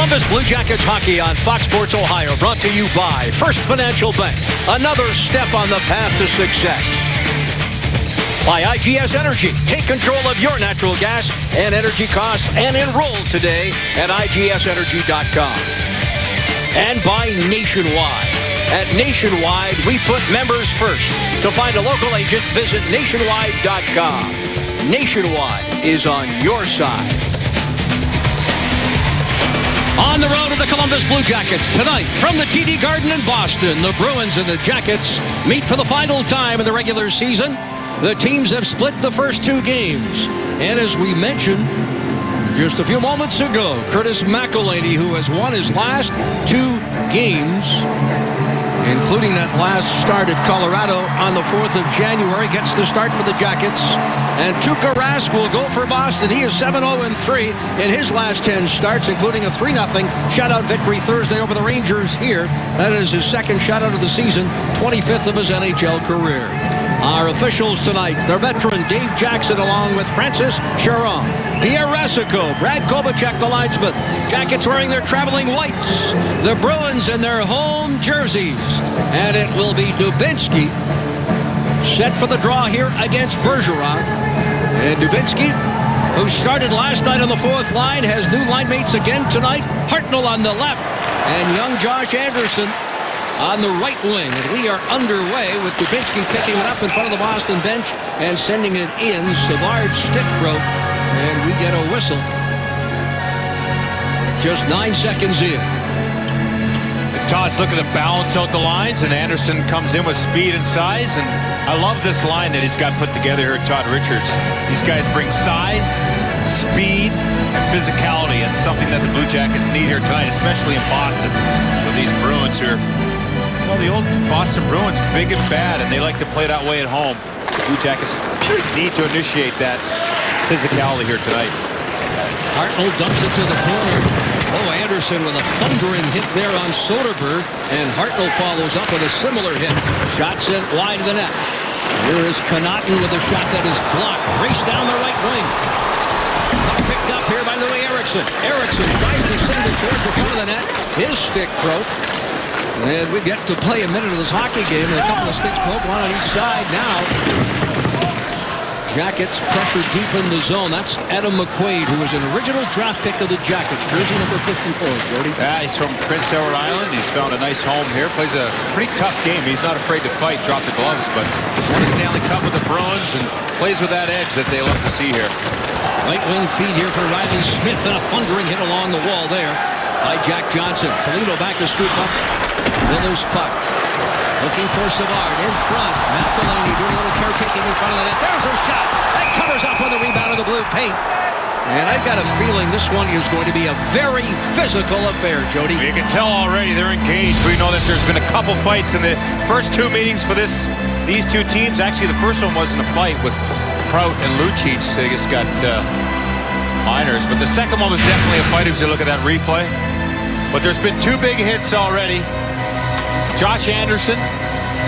Columbus Blue Jackets hockey on Fox Sports Ohio, brought to you by First Financial Bank. Another step on the path to success. By IGS Energy. Take control of your natural gas and energy costs and enroll today at IGSenergy.com. And by Nationwide. At Nationwide, we put members first. To find a local agent, visit Nationwide.com. Nationwide is on your side. On the road to the Columbus Blue Jackets tonight from the TD Garden in Boston. The Bruins and the Jackets meet for the final time in the regular season. The teams have split the first two games. And as we mentioned just a few moments ago, Curtis McElhinney, who has won his last two games, including that last start at Colorado on the 4th of January, gets the start for the Jackets. And Tuukka Rask will go for Boston. He is 7-0-3 in his last 10 starts, including a 3-0 shutout victory Thursday over the Rangers here. That is his second shutout of the season, 25th of his NHL career. Our officials tonight, the veteran Dave Jackson along with Francis Chiron, Pierre Rasico, Brad Kovacic, the linesman. Jackets wearing their traveling whites. The Bruins in their home jerseys. And it will be Dubinsky set for the draw here against Bergeron. And Dubinsky, who started last night on the fourth line, has new line mates again tonight. Hartnell on the left and young Josh Anderson on the right wing. And we are underway with Dubinsky picking it up in front of the Boston bench and sending it in. Savard stick broke, and we get a whistle. Just 9 seconds in. Todd's looking to balance out the lines, and Anderson comes in with speed and size. And I love this line that he's got put together here at Todd Richards. These guys bring size, speed, and physicality, and something that the Blue Jackets need here tonight, especially in Boston with these Bruins here. Well, the old Boston Bruins, big and bad, and they like to play that way at home. The Blue Jackets need to initiate that physicality here tonight. Hartnell dumps it to the corner. Oh, Anderson with a thundering hit there on Soderberg, and Hartnell follows up with a similar hit. Shot sent wide of the net. Here is Connauton with a shot that is blocked. Race down the right wing. Picked up here by Louis Eriksson. Eriksson tries to send it towards the front of the net. His stick broke. And we get to play a minute of this hockey game, and a couple of sticks broke, one on each side. Now, Jackets pressure deep in the zone. That's Adam McQuaid, who was an original draft pick of the Jackets, jersey number 54, Jody. Yeah, he's from Prince Edward Island. He's found a nice home here. Plays a pretty tough game. He's not afraid to fight, drop the gloves, but won a Stanley Cup with the Bruins and plays with that edge that they love to see here. Right wing feed here for Riley Smith, and a thundering hit along the wall there by Jack Johnson. Foligno back to scoop up Miller's puck. Looking for Savard in front. McElhinney doing a little caretaking in front of the net. There's a shot. That covers up with the rebound of the blue paint. And I've got a feeling this one is going to be a very physical affair, Jody. You can tell already they're engaged. We know that there's been a couple fights in the first two meetings for these two teams. Actually, the first one wasn't a fight with Prout and Lucic. They just got minors. But the second one was definitely a fight as you look at that replay. But there's been two big hits already. Josh Anderson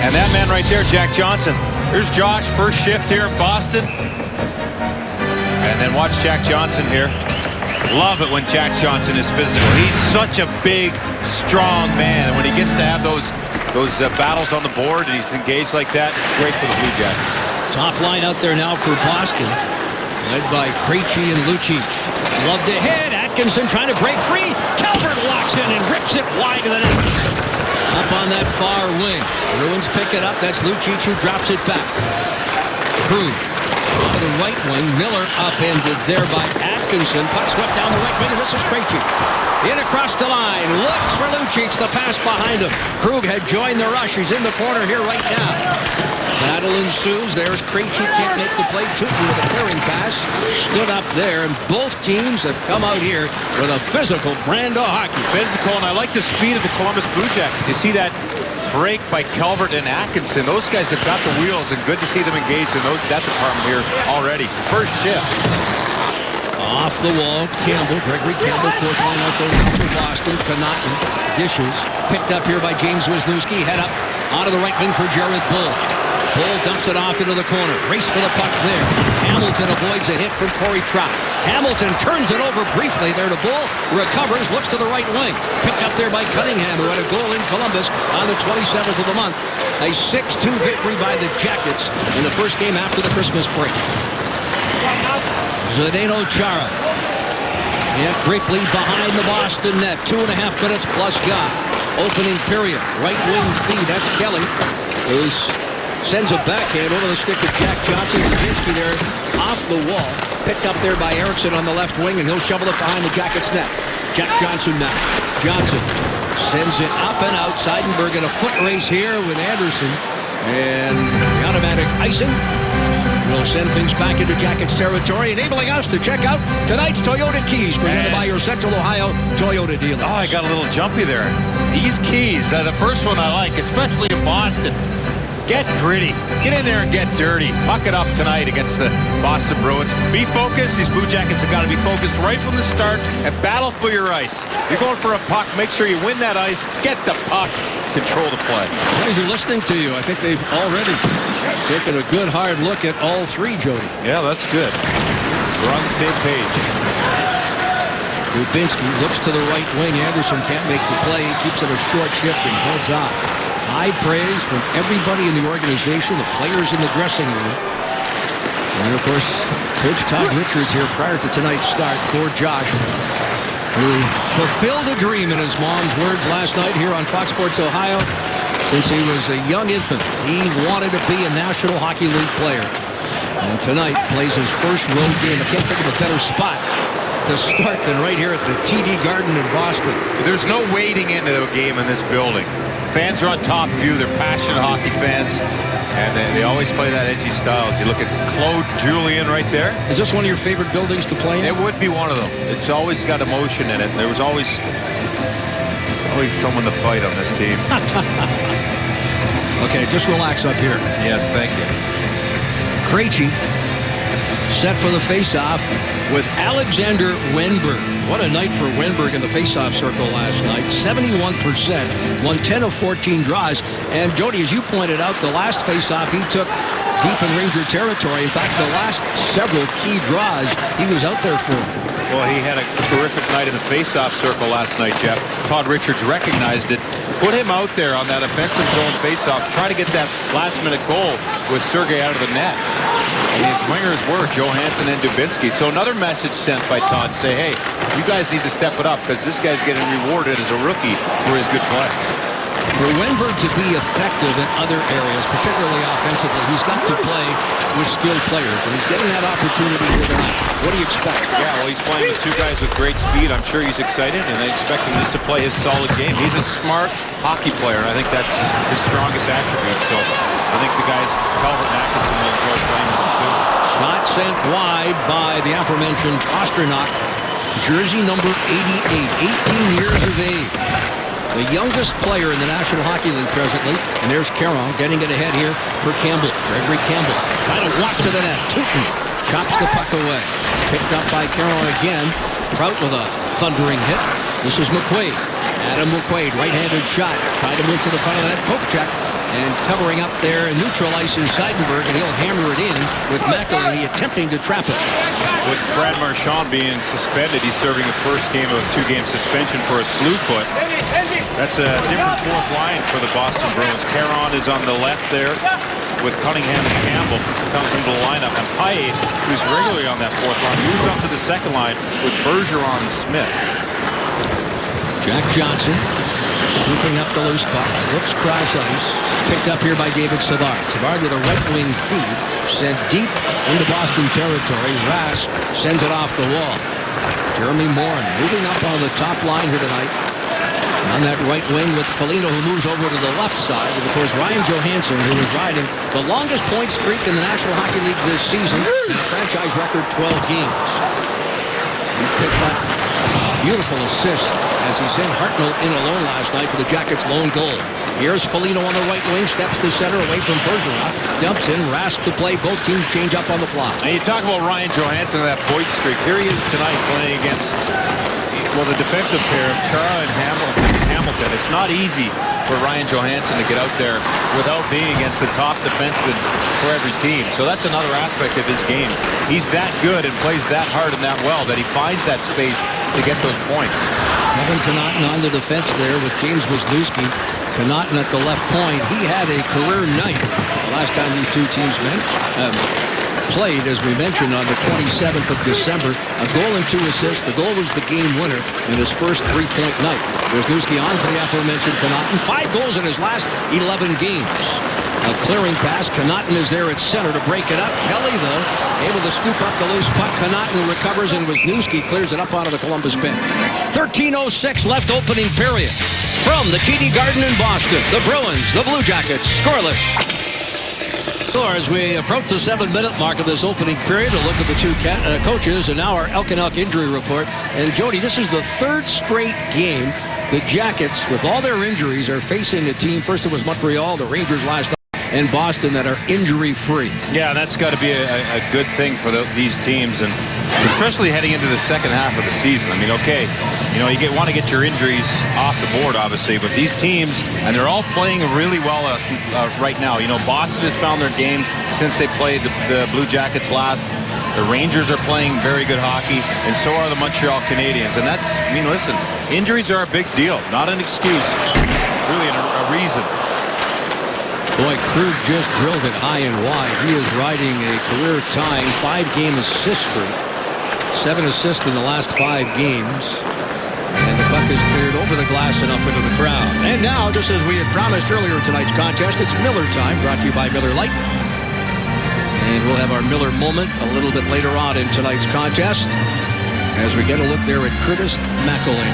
and that man right there, Jack Johnson. Here's Josh, first shift here in Boston. And then watch Jack Johnson here. Love it when Jack Johnson is physical. He's such a big, strong man. And when he gets to have those battles on the board and he's engaged like that, it's great for the Blue Jackets. Top line out there now for Boston, led by Krejci and Lucic. Love to hit. Atkinson trying to break free. Calvert walks in and rips it wide to the net. Up on that far wing. Bruins pick it up. That's Lucic who drops it back. Krug on the right wing. Miller upended there by Atkinson. Puck swept down the right wing. This is Krejci. In across the line. Looks for Lucic. The pass behind him. Krug had joined the rush. He's in the corner here right now. Battle ensues. There's Krejci. Can't make the play. Tuukka with a clearing pass. Stood up there. And both teams have come out here with a physical brand of hockey. Physical, and I like the speed of the Columbus Blue Jackets. You see that break by Calvert and Atkinson. Those guys have got the wheels, and good to see them engaged in that department here already. First shift. Off the wall, Campbell. Gregory Campbell, fourth line out there for Boston. Connauton dishes. Picked up here by James Wisniewski. Head up onto the right wing for Jared Bull. Bull dumps it off into the corner. Race for the puck there. Hamilton avoids a hit from Corey Trout. Hamilton turns it over briefly there to Bull. Recovers, looks to the right wing. Picked up there by Cunningham, who had a goal in Columbus on the 27th of the month. A 6-2 victory by the Jackets in the first game after the Christmas break. Zdeno Chara. Yeah, briefly behind the Boston net. 2.5 minutes plus got. Opening period. Right wing feed. That's Kelly, who sends a backhand over the stick to Jack Johnson. Dubinsky there off the wall. Picked up there by Erickson on the left wing, and he'll shovel it behind the Jackets net. Jack Johnson now. Johnson sends it up and out. Seidenberg in a foot race here with Anderson. And the automatic icing will send things back into Jackets territory, enabling us to check out tonight's Toyota Keys, presented by your Central Ohio Toyota dealers. Oh, I got a little jumpy there. These keys, the first one I like, especially in Boston. Get gritty. Get in there and get dirty. Puck it up tonight against the Boston Bruins. Be focused. These Blue Jackets have got to be focused right from the start and battle for your ice. You're going for a puck. Make sure you win that ice. Get the puck. Control the play. Guys are listening to you. I think they've already taken a good hard look at all three, Jody. Yeah, that's good. We're on the same page. Dubinsky looks to the right wing. Anderson can't make the play. Keeps it a short shift and heads off. High praise from everybody in the organization, the players in the dressing room. And, of course, Coach Todd Richards here prior to tonight's start for Josh, who fulfilled a dream in his mom's words last night here on Fox Sports Ohio. Since he was a young infant, he wanted to be a National Hockey League player. And tonight plays his first road game. I can't think of a better spot to start than right here at the TD Garden in Boston. There's no wading into a game in this building. Fans are on top of you. They're passionate hockey fans. And they always play that edgy style. If you look at Claude Julien right there. Is this one of your favorite buildings to play in? It would be one of them. It's always got emotion in it. There was always someone to fight on this team. Okay, just relax up here. Yes, thank you. Krejci set for the face-off with Alexander Wenberg. What a night for Wenberg in the face-off circle last night. 71%, won 10 of 14 draws. And Jody, as you pointed out, the last face-off he took deep in Ranger territory. In fact, the last several key draws he was out there for. Well, he had a terrific night in the face-off circle last night, Jeff. Todd Richards recognized it. Put him out there on that offensive zone face-off, trying to get that last-minute goal with Sergei out of the net. And his wingers were Johansson and Dubinsky. So another message sent by Todd to say, hey, you guys need to step it up because this guy's getting rewarded as a rookie for his good play. For Wenberg to be effective in other areas, particularly offensively, he's got to play with skilled players, and he's getting that opportunity here tonight. What do you expect? Yeah, well, he's playing with two guys with great speed. I'm sure he's excited, and they expect him just to play his solid game. He's a smart hockey player, and I think that's his strongest attribute. So I think the guys, Calvert and Atkinson, will enjoy playing with him, too. Shot sent wide by the aforementioned Pastrnak, jersey number 88, 18 years of age. The youngest player in the National Hockey League presently. And there's Caron getting it ahead here for Campbell. Gregory Campbell trying to walk to the net. Tootin chops the puck away. Picked up by Caron again. Trout with a thundering hit. This is McQuaid. Adam McQuaid, right-handed shot. Trying to move to the front of that poke check. And covering up there, neutralizes Seidenberg, and he'll hammer it in with McElhinney attempting to trap it. With Brad Marchand being suspended, he's serving a first game of a two-game suspension for a slew foot. That's a different fourth line for the Boston Bruins. Caron is on the left there with Cunningham and Campbell comes into the lineup. And Payet, who's regularly on that fourth line, moves up to the second line with Bergeron and Smith. Jack Johnson scooping up the loose puck. Looks cross ice. Picked up here by David Savard. Savard with a right wing feed. Sent deep into Boston territory. Rask sends it off the wall. Jeremy Morin moving up on the top line here tonight. On that right wing with Foligno, who moves over to the left side. And of course, Ryan Johansson, who is riding the longest point streak in the National Hockey League this season. Franchise record 12 games. He picked up a beautiful assist as he sent Hartnell in alone last night for the Jackets' lone goal. Here's Foligno on the right wing, steps to center away from Bergeron, dumps in, Rask to play. Both teams change up on the fly. And you talk about Ryan Johansson and that point streak. Here he is tonight playing against Well, the defensive pair of Chara and Hamilton, it's not easy for Ryan Johansson to get out there without being against the top defenseman for every team. So that's another aspect of his game. He's that good and plays that hard and that well that he finds that space to get those points. Kevin Connauton on the defense there with James Wisniewski. Connauton at the left point. He had a career night last time these two teams played, as we mentioned, on the 27th of December. A goal and 2 assists. The goal was the game winner in his first three-point night. Wisniewski on for the aforementioned Connauton. 5 goals in his last 11 games. A clearing pass. Connauton is there at center to break it up. Kelly, though, able to scoop up the loose puck. Connauton recovers, and Wisniewski clears it up out of the Columbus bench. 13:06 left opening period. From the TD Garden in Boston, the Bruins, the Blue Jackets, scoreless. So as we approach the 7-minute mark of this opening period, we'll look at the two coaches and now our Elk injury report. And Jody, this is the 3rd straight game the Jackets, with all their injuries, are facing a team. First it was Montreal, the Rangers last night, and Boston, that are injury-free. Yeah, that's got to be a good thing for these teams, and especially heading into the second half of the season. I mean, okay, you know, you want to get your injuries off the board, obviously, but these teams, and they're all playing really well right now. You know, Boston has found their game since they played the Blue Jackets last. The Rangers are playing very good hockey, and so are the Montreal Canadiens. And that's, I mean, listen, injuries are a big deal, not an excuse, really a reason. Boy, Krug just drilled it high and wide. He is riding a career-tying 5-game assist streak. 7 assists in the last 5 games. And the puck is cleared over the glass and up into the crowd. And now, just as we had promised earlier in tonight's contest, it's Miller time, brought to you by Miller Lite. And we'll have our Miller moment a little bit later on in tonight's contest as we get a look there at Curtis McElhinney.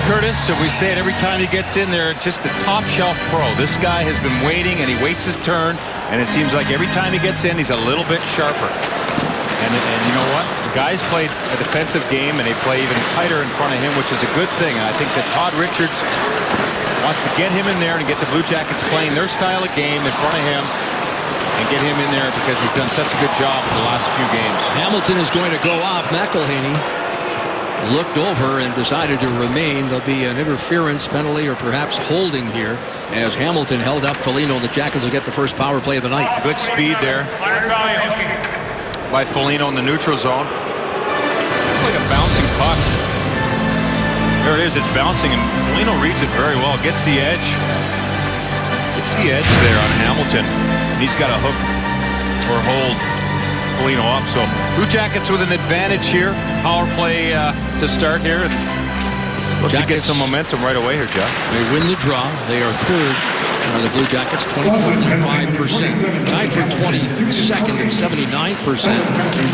Curtis, so we say it every time he gets in there, just a top-shelf pro. This guy has been waiting, and he waits his turn, and it seems like every time he gets in, he's a little bit sharper. And you know what? The guys played a defensive game, and they play even tighter in front of him, which is a good thing. And I think that Todd Richards wants to get him in there and get the Blue Jackets playing their style of game in front of him and get him in there because he's done such a good job in the last few games. Hamilton is going to go off. McElhinney looked over and decided to remain. There'll be an interference penalty or perhaps holding here as Hamilton held up Foligno. The Jackets will get the first power play of the night. Good speed there by Foligno in the neutral zone. Like a bouncing puck. There it is. It's bouncing, and Foligno reads it very well. Gets the edge. Gets the edge there on Hamilton. And he's got a hook or hold Foligno up. So Blue Jackets with an advantage here. Power play to start here. Look to get some momentum right away here, Jeff. They win the draw. They are third. The Blue Jackets 24.5%. Tied for 22nd at 79%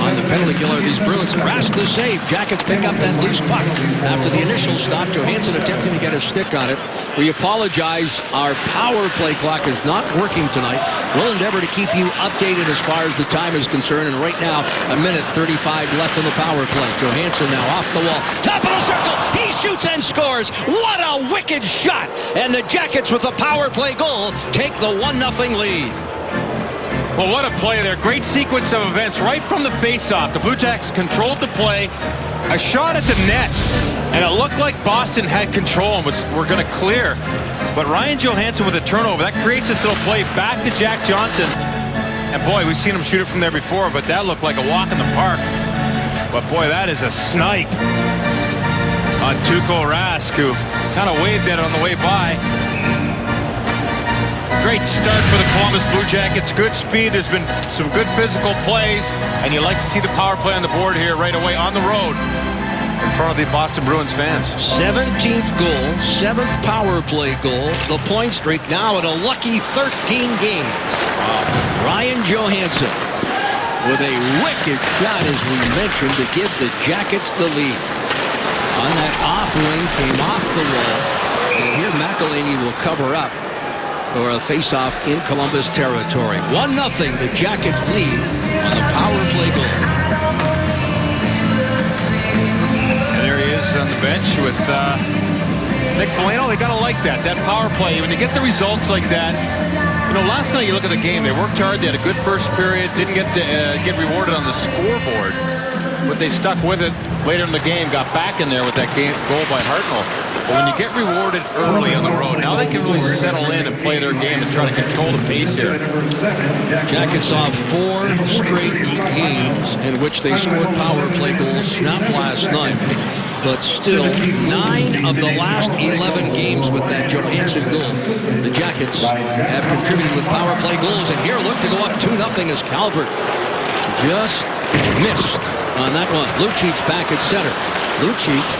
on the penalty killer of these Bruins. Rask the save. Jackets pick up that loose puck after the initial stop. Johansson attempting to get a stick on it. We apologize. Our power play clock is not working tonight. We'll endeavor to keep you updated as far as the time is concerned. And right now, 1:35 left in the power play. Johansson now off the wall. Top of the circle. He shoots and scores. What a wicked shot. And the Jackets with a power play goal take the 1-0 lead. Well, what a play there. Great sequence of events right from the face-off. The Blue Jackets controlled the play. A shot at the net. And it looked like Boston had control and were going to clear. But Ryan Johansson with a turnover. That creates this little play back to Jack Johnson. And boy, we've seen him shoot it from there before, but that looked like a walk in the park. But boy, that is a snipe on Tuukka Rask, who kind of waved at it on the way by. Great start for the Columbus Blue Jackets. Good speed. There's been some good physical plays, and you like to see the power play on the board here right away on the road in front of the Boston Bruins fans. 17th goal, 7th power play goal. The point streak now at a lucky 13 games. Ryan Johansson with a wicked shot, as we mentioned, to give the Jackets the lead. On that off wing, came off the wall. And here McElhinney will cover up for a face-off in Columbus territory. 1-0, the Jackets lead on the power play goal. And there he is on the bench with Nick Foligno. They got to like that power play. When you get the results like that, you know, last night you look at the game, they worked hard, they had a good first period, didn't get rewarded on the scoreboard. but they stuck with it later in the game, got back in there with that goal by Hartnell. But when you get rewarded early on the road, now they can really settle in and play their game and try to control the pace here. Jackets off 4 straight games in which they scored power play goals, snapped last night. But still, 9 of the last 11 games with that Johansson goal, the Jackets have contributed with power play goals. And here, look to go up 2-0 as Calvert just missed on that one. Lucic back at center. Lucic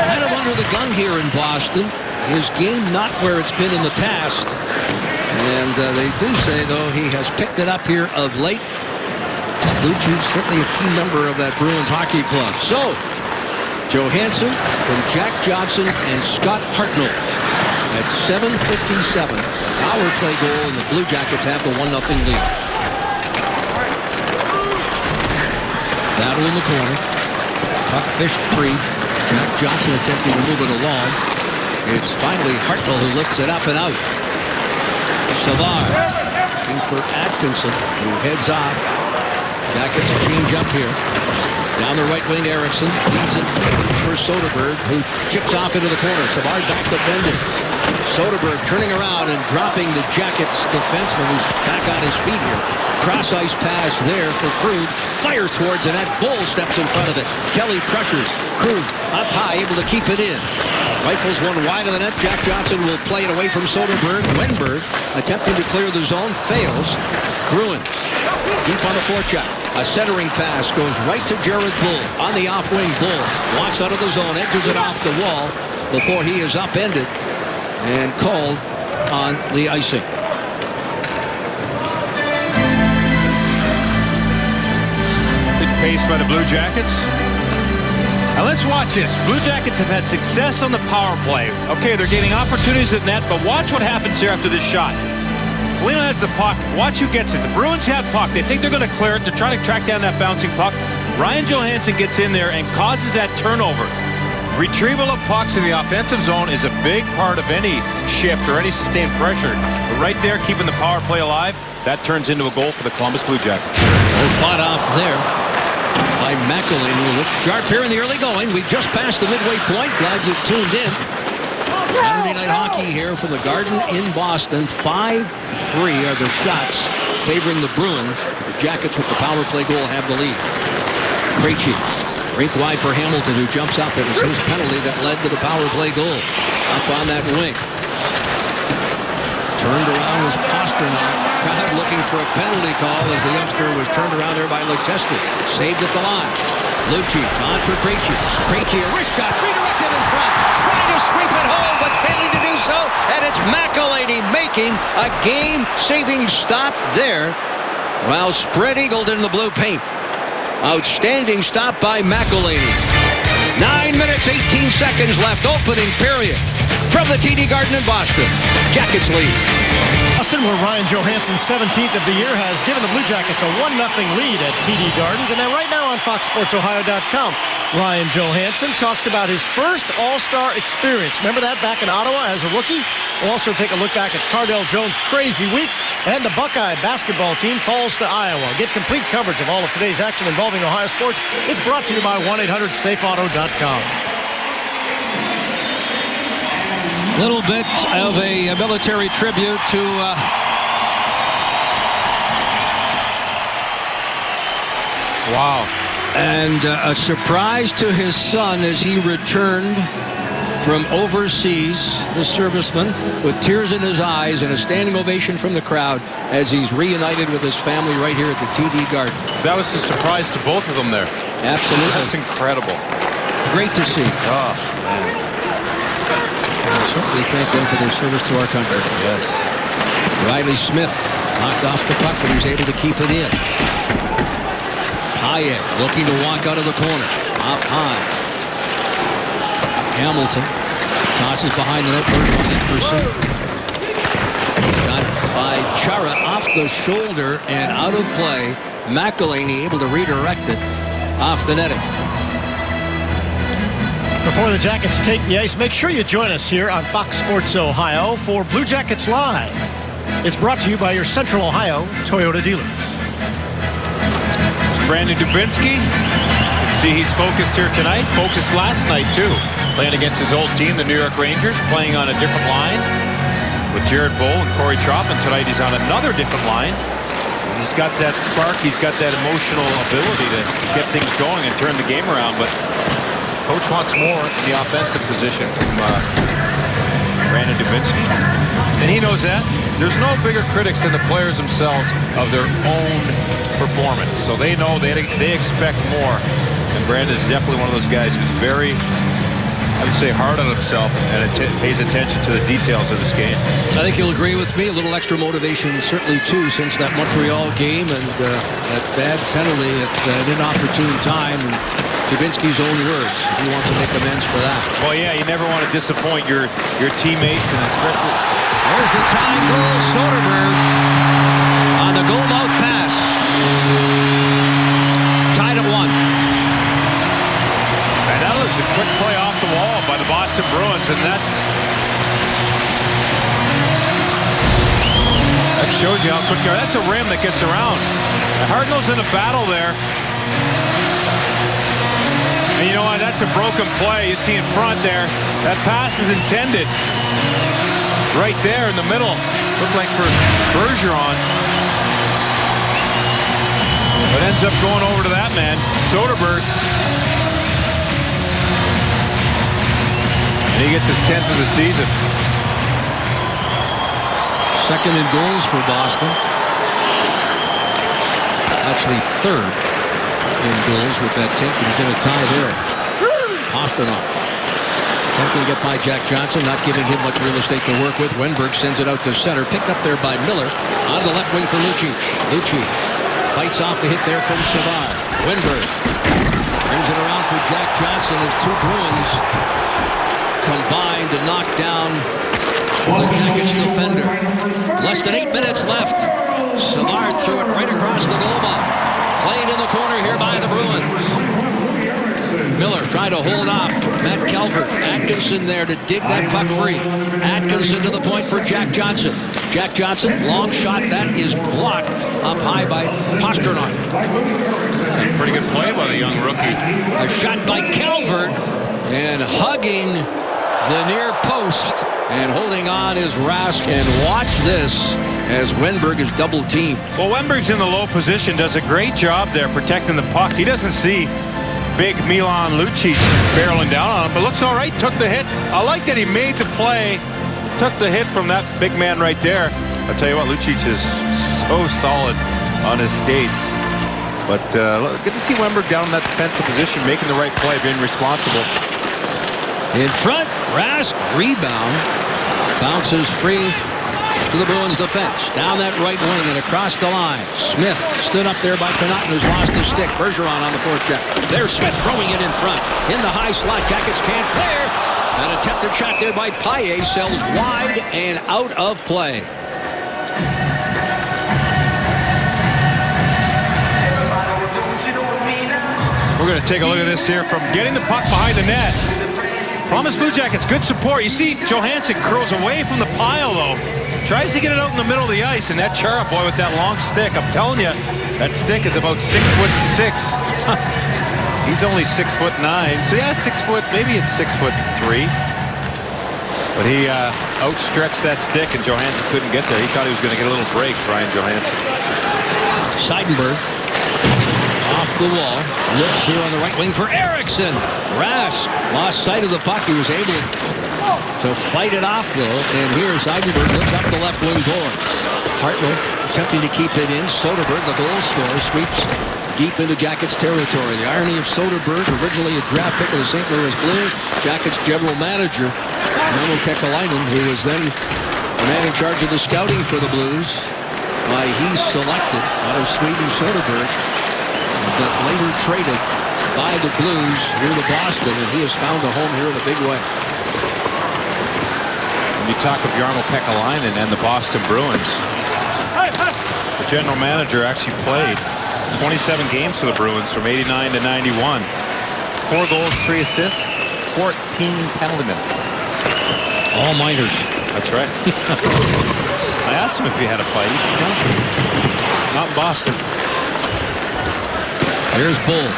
kind of under the gun here in Boston. His game not where it's been in the past. And they do say, though, he has picked it up here of late. Lucic certainly a key member of that Bruins hockey club. So, Johansson from Jack Johnson and Scott Hartnell at 7:57. Power play goal, and the Blue Jackets have the 1-0 lead. Battle in the corner. Puck fished free. Jack Johnson attempting to move it along. It's finally Hartnell who lifts it up and out. Savard looking for Atkinson, who heads off. Jackets change up here. Down the right wing, Eriksson leads it for Soderberg, who chips off into the corner. Savard back defending. Soderberg turning around and dropping the Jackets defenseman, who's back on his feet here. Cross ice pass there for Krug. Fires towards the net. Bull steps in front of it. Kelly pressures. Krug up high, able to keep it in. Rifles one wide of the net. Jack Johnson will play it away from Soderberg. Wenberg attempting to clear the zone. Fails. Bruins deep on the forecheck. A centering pass goes right to Jared Bull. On the off wing, Bull walks out of the zone, enters it off the wall before he is upended and called on the icing. Big pace by the Blue Jackets. Now let's watch this. Blue Jackets have had success on the power play. Okay, they're getting opportunities at net, but watch what happens here after this shot. Foligno has the puck. Watch who gets it. The Bruins have puck. They think they're going to clear it. They're trying to track down that bouncing puck. Ryan Johansson gets in there and causes that turnover. Retrieval of pucks in the offensive zone is a big part of any shift or any sustained pressure. But right there, keeping the power play alive, that turns into a goal for the Columbus Blue Jackets. Well, fought off there by McElhinney, who looked sharp here in the early going. We've just passed the midway point. Glad you've tuned in. Saturday night hockey here from the Garden in Boston. 5-3 are the shots favoring the Bruins. The Jackets with the power play goal have the lead. Krejci, rink wide for Hamilton, who jumps up. It was his penalty that led to the power play goal. Up on that wing. Turned around was Pasternak. Crowd looking for a penalty call as the youngster was turned around there by Leicester. Saved at the line. Lucic on for Krejci. Krejci, a wrist shot, redirected in front. Trying to sweep it home, but failing to do so. And it's McElhinney making a game-saving stop there while spread-eagled in the blue paint. Outstanding stop by McElhinney. 9 minutes, 18 seconds left. Opening period from the TD Garden in Boston. Jackets lead. Boston, where Ryan Johansson's 17th of the year has given the Blue Jackets a 1-0 lead at TD Gardens. And then right now on FoxSportsOhio.com, Ryan Johansson talks about his first All-Star experience. Remember that back in Ottawa as a rookie? We'll also take a look back at Cardell Jones' crazy week. And the Buckeye basketball team falls to Iowa. Get complete coverage of all of today's action involving Ohio sports. It's brought to you by 1-800-SAFEAUTO.com. Little bit of a military tribute to wow. And a surprise to his son as he returned from overseas, the serviceman, with tears in his eyes and a standing ovation from the crowd as he's reunited with his family right here at the TD Garden. That was a surprise to both of them there. Absolutely. That's incredible. Great to see. Oh, man. I certainly thank them for their service to our country. Yes. Riley Smith knocked off the puck, but he was able to keep it in. Hayek looking to walk out of the corner. Up high. Hamilton tosses behind the net for Nickerson. Shot by Chara off the shoulder and out of play. McElhinney able to redirect it off the netting. Before the Jackets take the ice, make sure you join us here on Fox Sports Ohio for Blue Jackets Live. It's brought to you by your Central Ohio Toyota dealers. Brandon Dubinsky See, he's focused here tonight, focused last night too. Playing against his old team, the New York Rangers, playing on a different line with Jared Boll and Corey Troutman. Tonight he's on another different line. He's got that spark, he's got that emotional ability to get things going and turn the game around, but coach wants more in the offensive position from Brandon Dubinsky. And he knows that. There's no bigger critics than the players themselves of their own performance. So they know they expect more. And Brandon is definitely one of those guys who's very, I would say, hard on himself and pays attention to the details of this game. I think you'll agree with me. A little extra motivation, certainly, too, since that Montreal game and that bad penalty at an inopportune time. And Dubinsky's own words. He wants to make amends for that. Well, yeah, you never want to disappoint your teammates, and especially. There's the tying goal, Soderberg on the goal mouth pass. Tied at 1. And that was a quick play off the wall by the Boston Bruins, and that shows you how quick they are. That's a rim that gets around. Hartnell's in a battle there. And you know what? That's a broken play. You see in front there. That pass is intended. Right there in the middle. Looked like for Bergeron. But ends up going over to that man, Soderberg. And he gets his 10th of the season. Second in goals for Boston. Actually third in goals with that tick. He's going to tie there. Pastrnak attempting to get by Jack Johnson, not giving him much real estate to work with. Wenberg sends it out to center, picked up there by Miller. On the left wing for Lucic. Lucic fights off the hit there from Savard. Wenberg brings it around for Jack Johnson as two Bruins combined to knock down the Jackets defender. Less than 8 minutes left. Savard threw it right across the goal mouth. Played in the corner here by the Bruins. Miller trying to hold off Matt Calvert. Atkinson there to dig that puck free. Atkinson to the point for Jack Johnson. Jack Johnson, long shot. That is blocked up high by Pastrnak. Pretty good play by the young rookie. A shot by Calvert. And hugging the near post. And holding on is Rask. And watch this as Wenberg is double teamed. Well, Wenberg's in the low position, does a great job there protecting the puck. He doesn't see big Milan Lucic barreling down on him, but looks all right, took the hit. I like that he made the play, took the hit from that big man right there. I'll tell you what, Lucic is so solid on his skates. But good to see Wenberg down in that defensive position, making the right play, being responsible. In front, Rask, rebound, bounces free to the Bruins defense. Down that right wing and across the line. Smith stood up there by Connaughton, who's lost his stick. Bergeron on the forecheck. There's Smith throwing it in front. In the high slot, Jackets can't clear. An attempted shot there by Paille sails wide and out of play. We're going to take a look at this here from getting the puck behind the net. Columbus Blue Jackets, good support. You see Johansson curls away from the pile, though. Tries to get it out in the middle of the ice, and that Chara boy with that long stick. I'm telling you, that stick is about 6'6". He's only 6'9". So yeah, 6 foot. Maybe it's 6'3". But he outstretched that stick, and Johansson couldn't get there. He thought he was going to get a little break, Ryan Johansson. Seidenberg off the wall. Looks here on the right wing for Eriksson. Rask lost sight of the puck. He was able to fight it off, though. And here's Seidenberg looks up the left wing board. Hartnell attempting to keep it in. Soderberg, the goal scorer, sweeps deep into Jackets territory. The irony of Soderberg, originally a draft pick of the St. Louis Blues, Jackets general manager, Raimo Kekalainen, who was then the man in charge of the scouting for the Blues. He's selected out of Sweden, Soderberg, but later traded by the Blues here to Boston, and he has found a home here in a big way. When you talk of Jarmo Kekalainen and the Boston Bruins, the general manager actually played 27 games for the Bruins from 89 to 91. 4 goals, 3 assists, 14 penalty minutes. All minors. That's right. I asked him if he had a fight. Not in Boston. Here's Bull.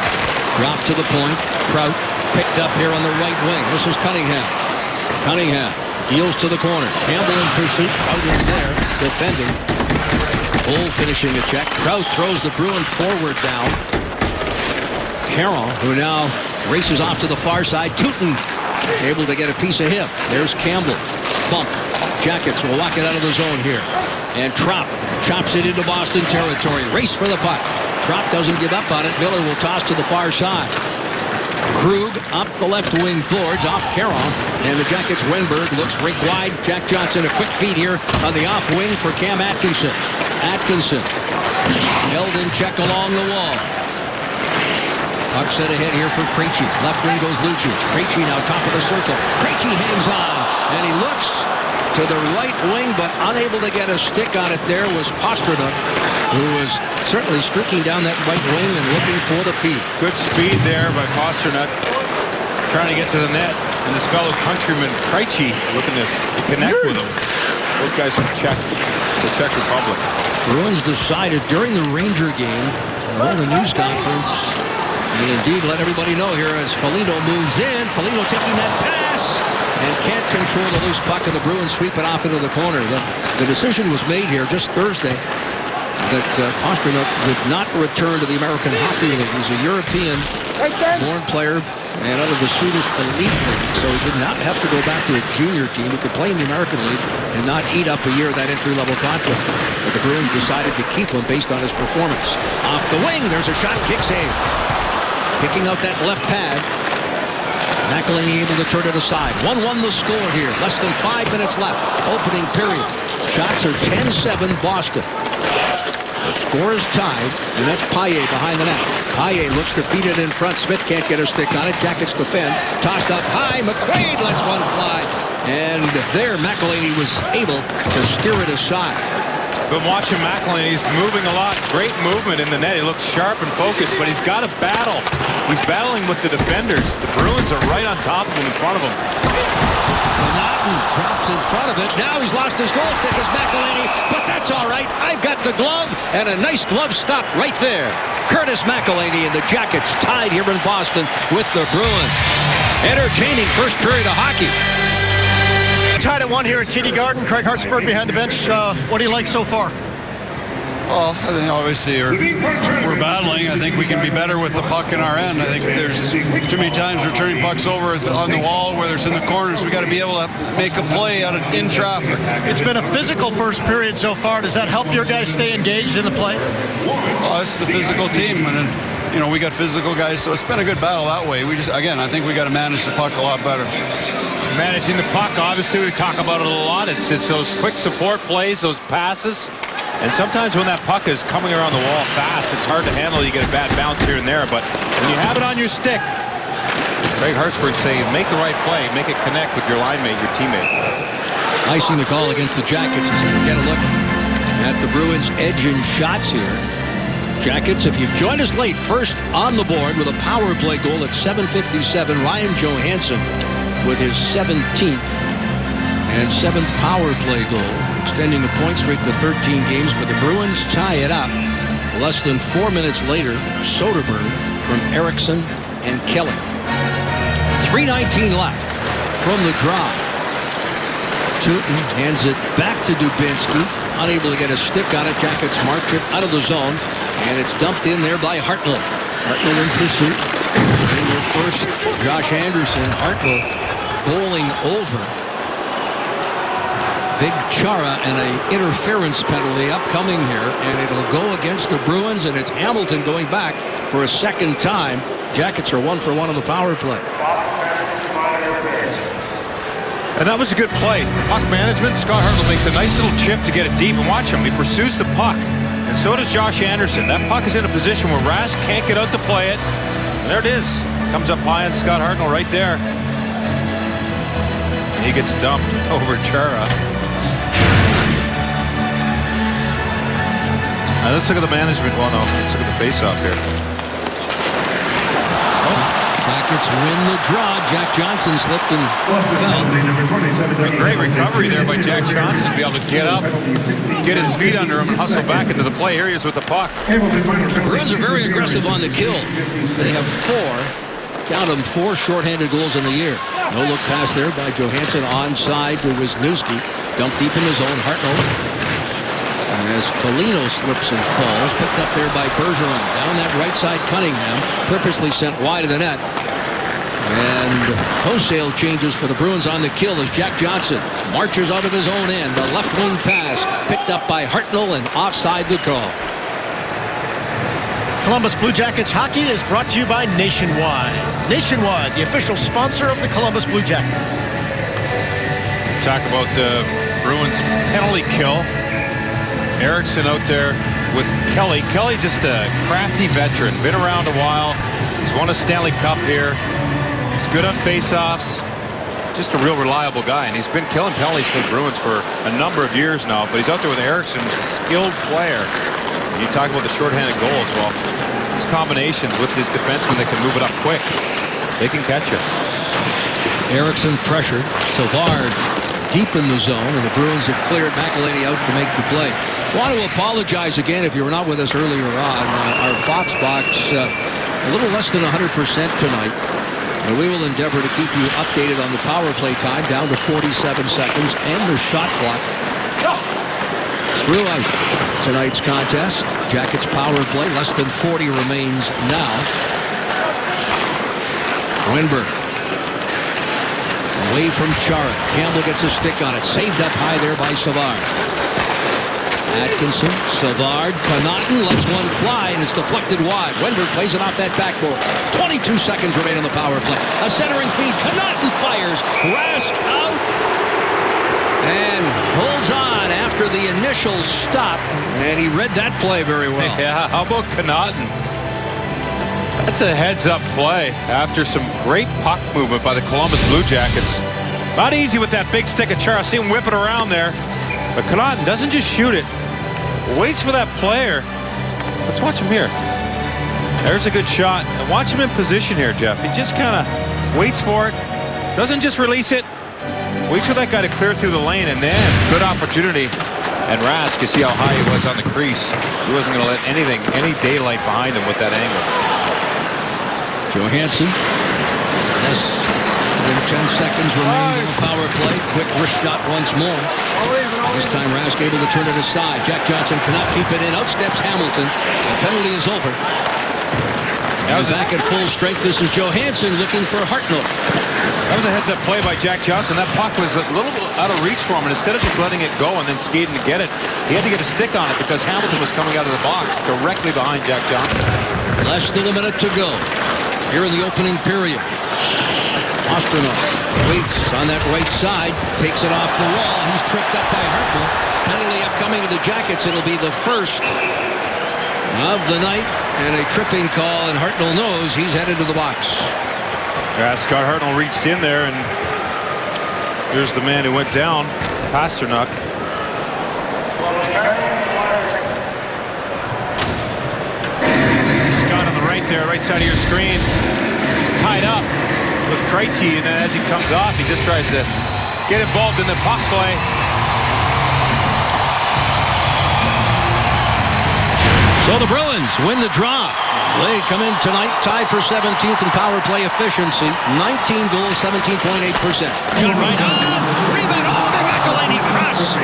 Drop to the point. Prout picked up here on the right wing. This is Cunningham. Cunningham heels to the corner. Campbell in pursuit. Prout is there defending. Bull finishing a check. Prout throws the Bruin forward down. Carroll, who now races off to the far side. Tootin able to get a piece of him. There's Campbell. Bump. Jackets will walk it out of the zone here. And Trop chops it into Boston territory. Race for the puck. Trop doesn't give up on it. Miller will toss to the far side. Krug up the left wing boards off Carroll. And the Jackets Wenberg looks rink wide. Jack Johnson a quick feed here on the off wing for Cam Atkinson. Atkinson held in check along the wall. Puck set ahead here for Krejci. Left wing goes Lucic. Krejci now top of the circle. Krejci hangs on. And he looks to the right wing, but unable to get a stick on it. There was Pastrnak, who was certainly streaking down that right wing and looking for the feed. Good speed there by Pastrnak, trying to get to the net. And his fellow countryman, Krejci, looking to connect with him. Those guys from the Czech Republic. Bruins decided during the Ranger game, on the news conference, and indeed let everybody know here as Foligno moves in. Foligno taking that pass and can't control the loose puck, and the Bruins sweep it off into the corner. The decision was made here just Thursday that Pastrnak would not return to the American Hockey League. He's a European-born player and out of the Swedish Elite League, so he did not have to go back to a junior team. He could play in the American League and not eat up a year of that entry-level contract. But the Bruins decided to keep him based on his performance. Off the wing, there's a shot, kick save. Kicking out that left pad. McElhinney able to turn it aside. 1-1 the score here. Less than 5 minutes left. Opening period. Shots are 10-7 Boston. The score is tied, and that's Paille behind the net. Paille looks to feed it in front. Smith can't get a stick on it. Jackets defend. Tossed up high. McQuaid lets one fly. And there McElhinney was able to steer it aside. Been watching McElhinney. He's moving a lot. Great movement in the net. He looks sharp and focused, but he's got to battle. He's battling with the defenders. The Bruins are right on top of him, in front of him. Naughton drops in front of it. Now he's lost his goal stick as McElhinney, but that's all right. I've got the glove, and a nice glove stop right there. Curtis McElhinney and the Jackets tied here in Boston with the Bruins. Entertaining first period of hockey. Tied at 1 here at TD Garden. Craig Hartsburg behind the bench. What do you like so far? Well, I think obviously we're battling. I think we can be better with the puck in our end. I think there's too many times we're turning pucks over on the wall, whether it's in the corners. We got to be able to make a play in traffic. It's been a physical first period so far. Does that help your guys stay engaged in the play? Well, it's the physical team, and we got physical guys, so it's been a good battle that way. I think we got to manage the puck a lot better. Managing the puck, obviously, we talk about it a lot. It's those quick support plays, those passes. And sometimes when that puck is coming around the wall fast, it's hard to handle. You get a bad bounce here and there. But when you have it on your stick, Craig Hartsburg saying, make the right play, make it connect with your line mate, your teammate. Icing the call against the Jackets. Get a look at the Bruins' edge in shots here. Jackets, if you've joined us late, first on the board with a power play goal at 7:57. Ryan Johansson with his 17th and 7th power play goal, extending the point streak to 13 games, but the Bruins tie it up. Less than 4 minutes later, Soderberg from Eriksson and Kelly. 3:19 left from the draw. Tootin hands it back to Dubinsky, unable to get a stick on it. Jackets march it out of the zone, and it's dumped in there by Hartnell. Hartnell in pursuit. And first, Josh Anderson. Hartnell bowling over Big Chara, and an interference penalty upcoming here, and it'll go against the Bruins, and it's Hamilton going back for a second time. Jackets are 1 for 1 on the power play. And that was a good play. Puck management. Scott Hartnell makes a nice little chip to get it deep, and watch him. He pursues the puck, and so does Josh Anderson. That puck is in a position where Rask can't get out to play it. And there it is. Comes up high on Scott Hartnell right there. And he gets dumped over Chara. Now let's look at the management. Well, no, let's look at the face-off here. Back Jackets win the draw. Jack Johnson slipped and fell. Great recovery there by Jack Johnson to be able to get up, get his feet under him, and hustle back into the play. Here he is with the puck. Bruins are very aggressive on the kill. They have count them, four shorthanded goals in the year. No look pass there by Johansson onside to Wisniewski. Dumped deep in his own. Hartnell. As Foligno slips and falls, picked up there by Bergeron. Down that right side, Cunningham purposely sent wide of the net. And wholesale changes for the Bruins on the kill as Jack Johnson marches out of his own end. A left wing pass picked up by Hartnell and offside the call. Columbus Blue Jackets hockey is brought to you by Nationwide. Nationwide, the official sponsor of the Columbus Blue Jackets. Talk about the Bruins penalty kill. Eriksson out there with Kelly. Kelly just a crafty veteran. Been around a while. He's won a Stanley Cup here. He's good on faceoffs. Just a real reliable guy. And he's been killing penalties for the Bruins for a number of years now. But he's out there with Eriksson, who's a skilled player. You talk about the shorthanded goals. Well, his combinations with his defensemen that can move it up quick, they can catch it. Eriksson pressured. Savard deep in the zone, and the Bruins have cleared McElhinney out to make the play. Want to apologize again if you were not with us earlier on. Our Fox box a little less than 100% tonight. And we will endeavor to keep you updated on the power play time down to 47 seconds and the shot clock. Throughout tonight's contest, Jackets power play, less than 40 remains now. Winberg. Away from Chara. Campbell gets a stick on it. Saved up high there by Savard. Atkinson, Savard, Connaughton lets one fly and it's deflected wide. Winberg plays it off that backboard. 22 seconds remain on the power play. A centering feed. Connaughton fires. Rask out. And holds on after the initial stop. And he read that play very well. Yeah, how about Connaughton? That's a heads-up play after some great puck movement by the Columbus Blue Jackets. Not easy with that big stick of Chara. See him whip it around there. But Connaughton doesn't just shoot it. Waits for that player. Let's watch him here. There's a good shot. And watch him in position here, Jeff. He just kind of waits for it. Doesn't just release it. Waits for that guy to clear through the lane. And then good opportunity. And Rask, you see how high he was on the crease. He wasn't going to let any daylight behind him with that angle. Johansson. Less than 10 seconds remaining in the power play. Quick wrist shot once more. This time Rask able to turn it aside. Jack Johnson cannot keep it in. Outsteps Hamilton. The penalty is over. Now back at full strength. This is Johansson looking for Hartnell. That was a heads-up play by Jack Johnson. That puck was a little out of reach for him, and instead of just letting it go and then skating to get it, he had to get a stick on it because Hamilton was coming out of the box directly behind Jack Johnson. Less than a minute to go here in the opening period. Ostrov waits on that right side, takes it off the wall. He's tripped up by Hartnell. Penalty upcoming to the Jackets. It'll be the first of the night, and a tripping call, and Hartnell knows he's headed to the box. Yeah, Scott Hartnell reached in there, and here's the man who went down, Pasternak. Scott on the right there, right side of your screen. He's tied up with Krejci, and then as he comes off, he just tries to get involved in the puck play. So the Bruins win the draw. They come in tonight tied for 17th in power play efficiency. 19 goals, 17.8%. Shot right on. Rebound. Oh, the McElhinney cross.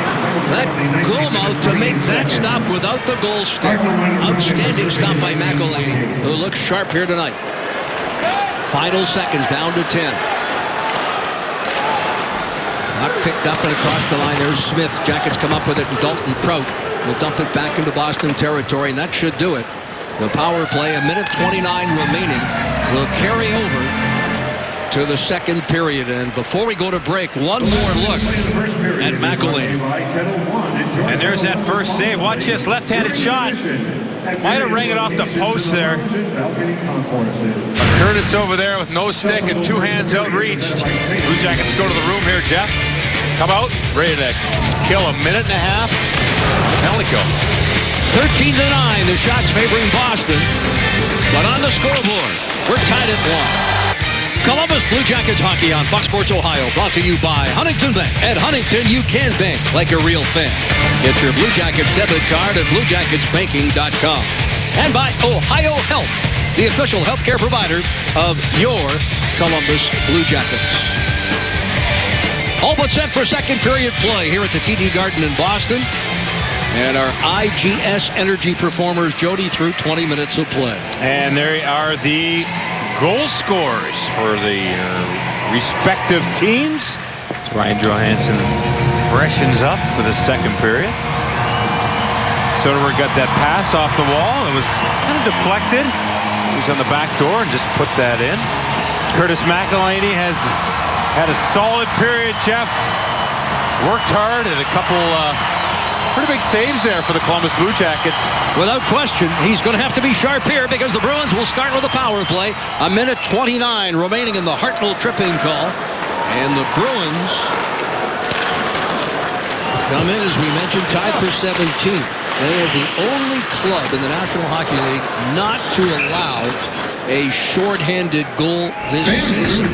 That goal mouth to make that stop without the goal stick. Outstanding stop by McElhinney, who looks sharp here tonight. Final seconds, down to 10. Not picked up and across the line. There's Smith. Jackets come up with it, and Dalton Prout will dump it back into Boston territory, and that should do it. The power play, a minute 29 remaining, will carry over to the second period. And before we go to break, one more look at McElhinney. And there's that first save. Watch this left-handed shot. Might have rang it off the post there. Curtis over there with no stick and two hands outreached. Blue Jackets go to the room here, Jeff. Come out, ready to kill a minute and a half. Penalty kill. 13-9, the shots favoring Boston. But on the scoreboard, we're tied at 1. Columbus Blue Jackets hockey on Fox Sports Ohio, brought to you by Huntington Bank. At Huntington, you can bank like a real fan. Get your Blue Jackets debit card at BlueJacketsBanking.com. And by Ohio Health, the official healthcare provider of your Columbus Blue Jackets. All but set for second period play here at the TD Garden in Boston. And our IGS Energy performers, Jody, through 20 minutes of play. And there are the goal scorers for the respective teams. Ryan Johansson freshens up for the second period. Soderberg got that pass off the wall. It was kind of deflected. He was on the back door and just put that in. Curtis McElhinney has had a solid period, Jeff. Worked hard and a couple pretty big saves there for the Columbus Blue Jackets. Without question, he's going to have to be sharp here because the Bruins will start with a power play. A minute 29 remaining in the Hartnell tripping call. And the Bruins come in, as we mentioned, tied for 17th. They are the only club in the National Hockey League not to allow a shorthanded goal this season.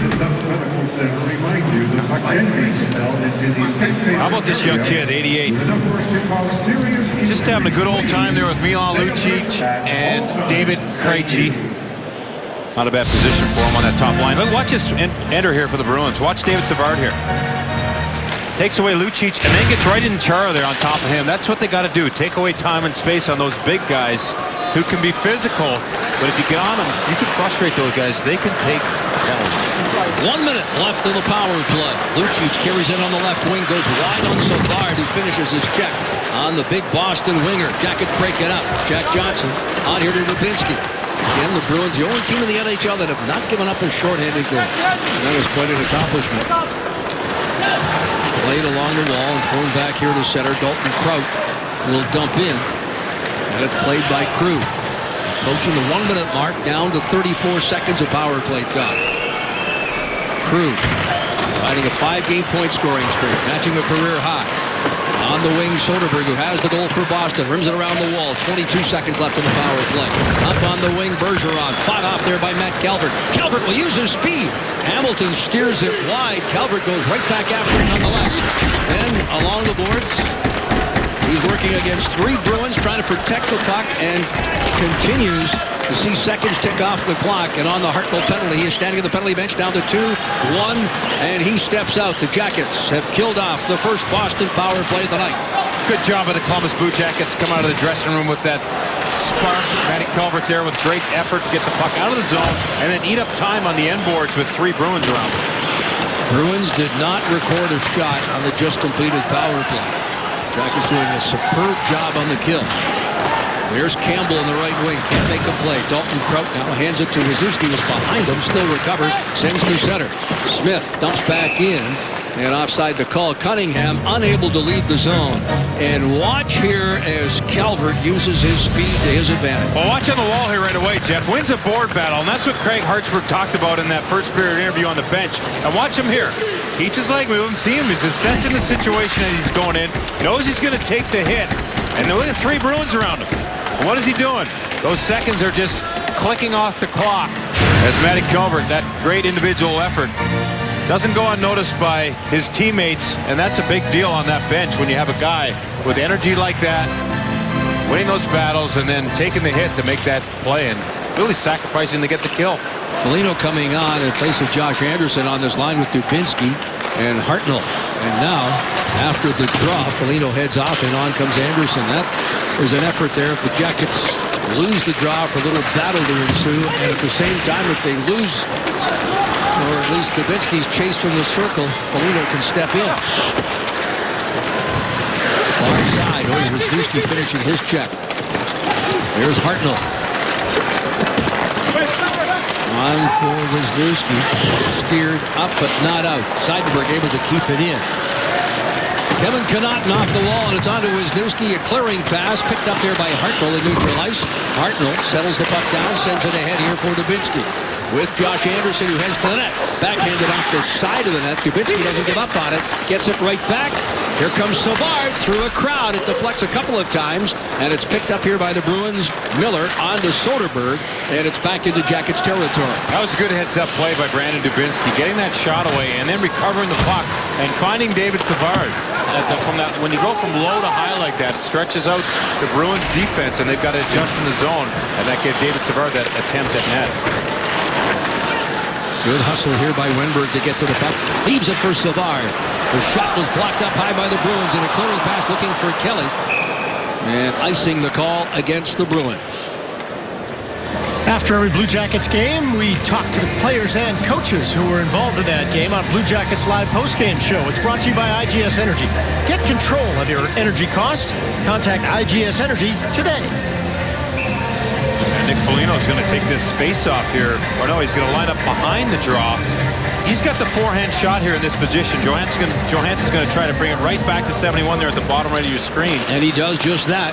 How about this young kid, 88? Just having a good old time there with Milan Lucic and David Krejci. Not a bad position for him on that top line. But watch this enter here for the Bruins. Watch David Savard here. Takes away Lucic and then gets right in Chara there on top of him. That's what they got to do. Take away time and space on those big guys who can be physical. But if you get on them, you can frustrate those guys. They can take penalties. 1 minute left in the power play. Lucic carries it on the left wing, goes wide on Savard, who finishes his check on the big Boston winger. Jackets break it up. Jack Johnson on here to Dubinsky. Again, the Bruins, the only team in the NHL that have not given up a shorthanded goal. And that is quite an accomplishment. Played along the wall and thrown back here to center. Dalton Kraut will dump in. And it's played by Crew. Approaching the 1 minute mark, down to 34 seconds of power play time. Crew riding a 5-game point scoring streak, matching a career high. On the wing, Soderberg, who has the goal for Boston, rims it around the wall. 22 seconds left in the power play. Up on the wing, Bergeron, fought off there by Matt Calvert. Calvert will use his speed. Hamilton steers it wide. Calvert goes right back after it nonetheless. Then along the boards, he's working against 3 Bruins, trying to protect the puck, and continues to see seconds tick off the clock. And on the Hartnell penalty, he is standing at the penalty bench down to 2-1, and he steps out. The Jackets have killed off the first Boston power play of the night. Good job by the Columbus Blue Jackets. Come out of the dressing room with that spark. Matty Calvert there with great effort to get the puck out of the zone and then eat up time on the end boards with 3 Bruins around them. Bruins did not record a shot on the just completed power play. Jackets doing a superb job on the kill. There's Campbell in the right wing. Can't make a play. Dalton Kraut now hands it to Wisniewski, who's behind him. Still recovers. Sends to center. Smith dumps back in. And offside the call. Cunningham unable to leave the zone. And watch here as Calvert uses his speed to his advantage. Well, watch on the wall here right away, Jeff. Wins a board battle, and that's what Craig Hartsburg talked about in that first period interview on the bench. And watch him here. Keeps his leg moving. See him. He's assessing the situation that he's going in. Knows he's going to take the hit. And look at 3 Bruins around him. What is he doing? Those seconds are just clicking off the clock. As Matty Calvert, that great individual effort, doesn't go unnoticed by his teammates, and that's a big deal on that bench when you have a guy with energy like that, winning those battles, and then taking the hit to make that play and really sacrificing to get the kill. Foligno coming on in place of Josh Anderson on this line with Dubinsky and Hartnell. And now, after the draw, Foligno heads off, and on comes Anderson. That is an effort there. If the Jackets lose the draw, for a little battle to ensue, and at the same time, if they lose, or at least Dubinsky's chased from the circle, Foligno can step in. Far side, Wisniewski finishing his check. Here's Hartnell. On for Wisniewski. Steered up but not out. Seidenberg able to keep it in. Kevin Connauton off the wall, and it's on to Wisniewski. A clearing pass picked up there by Hartnell in neutral ice. Hartnell settles the puck down, sends it ahead here for Dubinsky. with Josh Anderson, who heads to the net. Backhanded off the side of the net. Dubinsky doesn't give up on it. Gets it right back. Here comes Savard through a crowd. It deflects a couple of times, and it's picked up here by the Bruins. Miller on to Soderberg, and it's back into Jackets territory. That was a good heads-up play by Brandon Dubinsky, getting that shot away and then recovering the puck and finding David Savard. When you go from low to high like that, it stretches out the Bruins defense, and they've got to adjust in the zone, and that gave David Savard that attempt at net. Good hustle here by Wenberg to get to the puck. Leaves it for Savard. The shot was blocked up high by the Bruins, and a clearing pass looking for Kelly. And icing the call against the Bruins. After every Blue Jackets game, we talk to the players and coaches who were involved in that game on Blue Jackets Live postgame show. It's brought to you by IGS Energy. Get control of your energy costs. Contact IGS Energy today. And Nick Foligno is going to take this face-off here. Or no, he's going to line up behind the draw. He's got the forehand shot here in this position. Johansson's going to try to bring it right back to 71 there at the bottom right of your screen. And he does just that.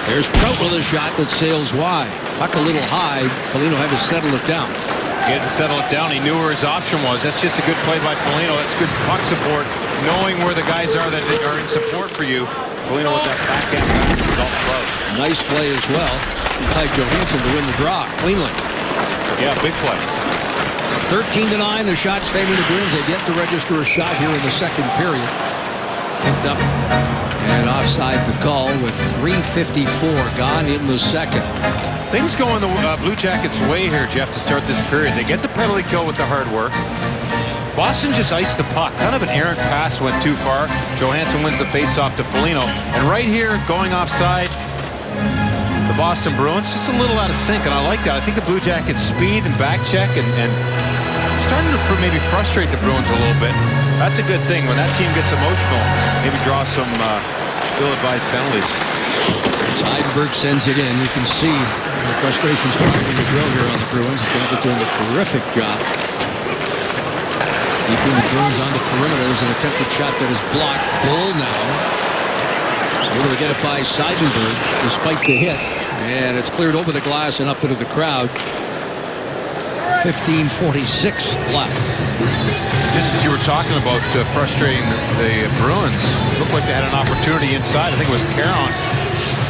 There's Prout with a shot that sails wide. Puck a little high. Foligno had to settle it down. He had to settle it down. He knew where his option was. That's just a good play by Foligno. That's good puck support, knowing where the guys are that are in support for you. Foligno with that backhand pass to Dalton Prout. Nice play as well. By Johansson to win the draw cleanly. Yeah, big play. 13-9, the shots favoring the Bruins. They've yet to register a shot here in the second period. Picked up and offside the call with 3:54 gone in the second. Things going the Blue Jackets' way here, Jeff, to start this period. They get the penalty kill with the hard work. Boston just iced the puck. Kind of an errant pass went too far. Johansson wins the faceoff to Foligno. And right here, going offside, the Boston Bruins, just a little out of sync, and I like that. I think the Blue Jackets' speed and back check and starting to maybe frustrate the Bruins a little bit. That's a good thing. When that team gets emotional, maybe draw some ill-advised penalties. Seidenberg sends it in. You can see the frustration starting to grow here on the Bruins. They're doing a terrific job keeping the Bruins on the perimeter. There's an attempted shot that is blocked. Bull now able to get it by Seidenberg despite the hit, and it's cleared over the glass and up into the crowd. 15:46 left. Just as you were talking about frustrating the Bruins, it looked like they had an opportunity inside. I think it was Caron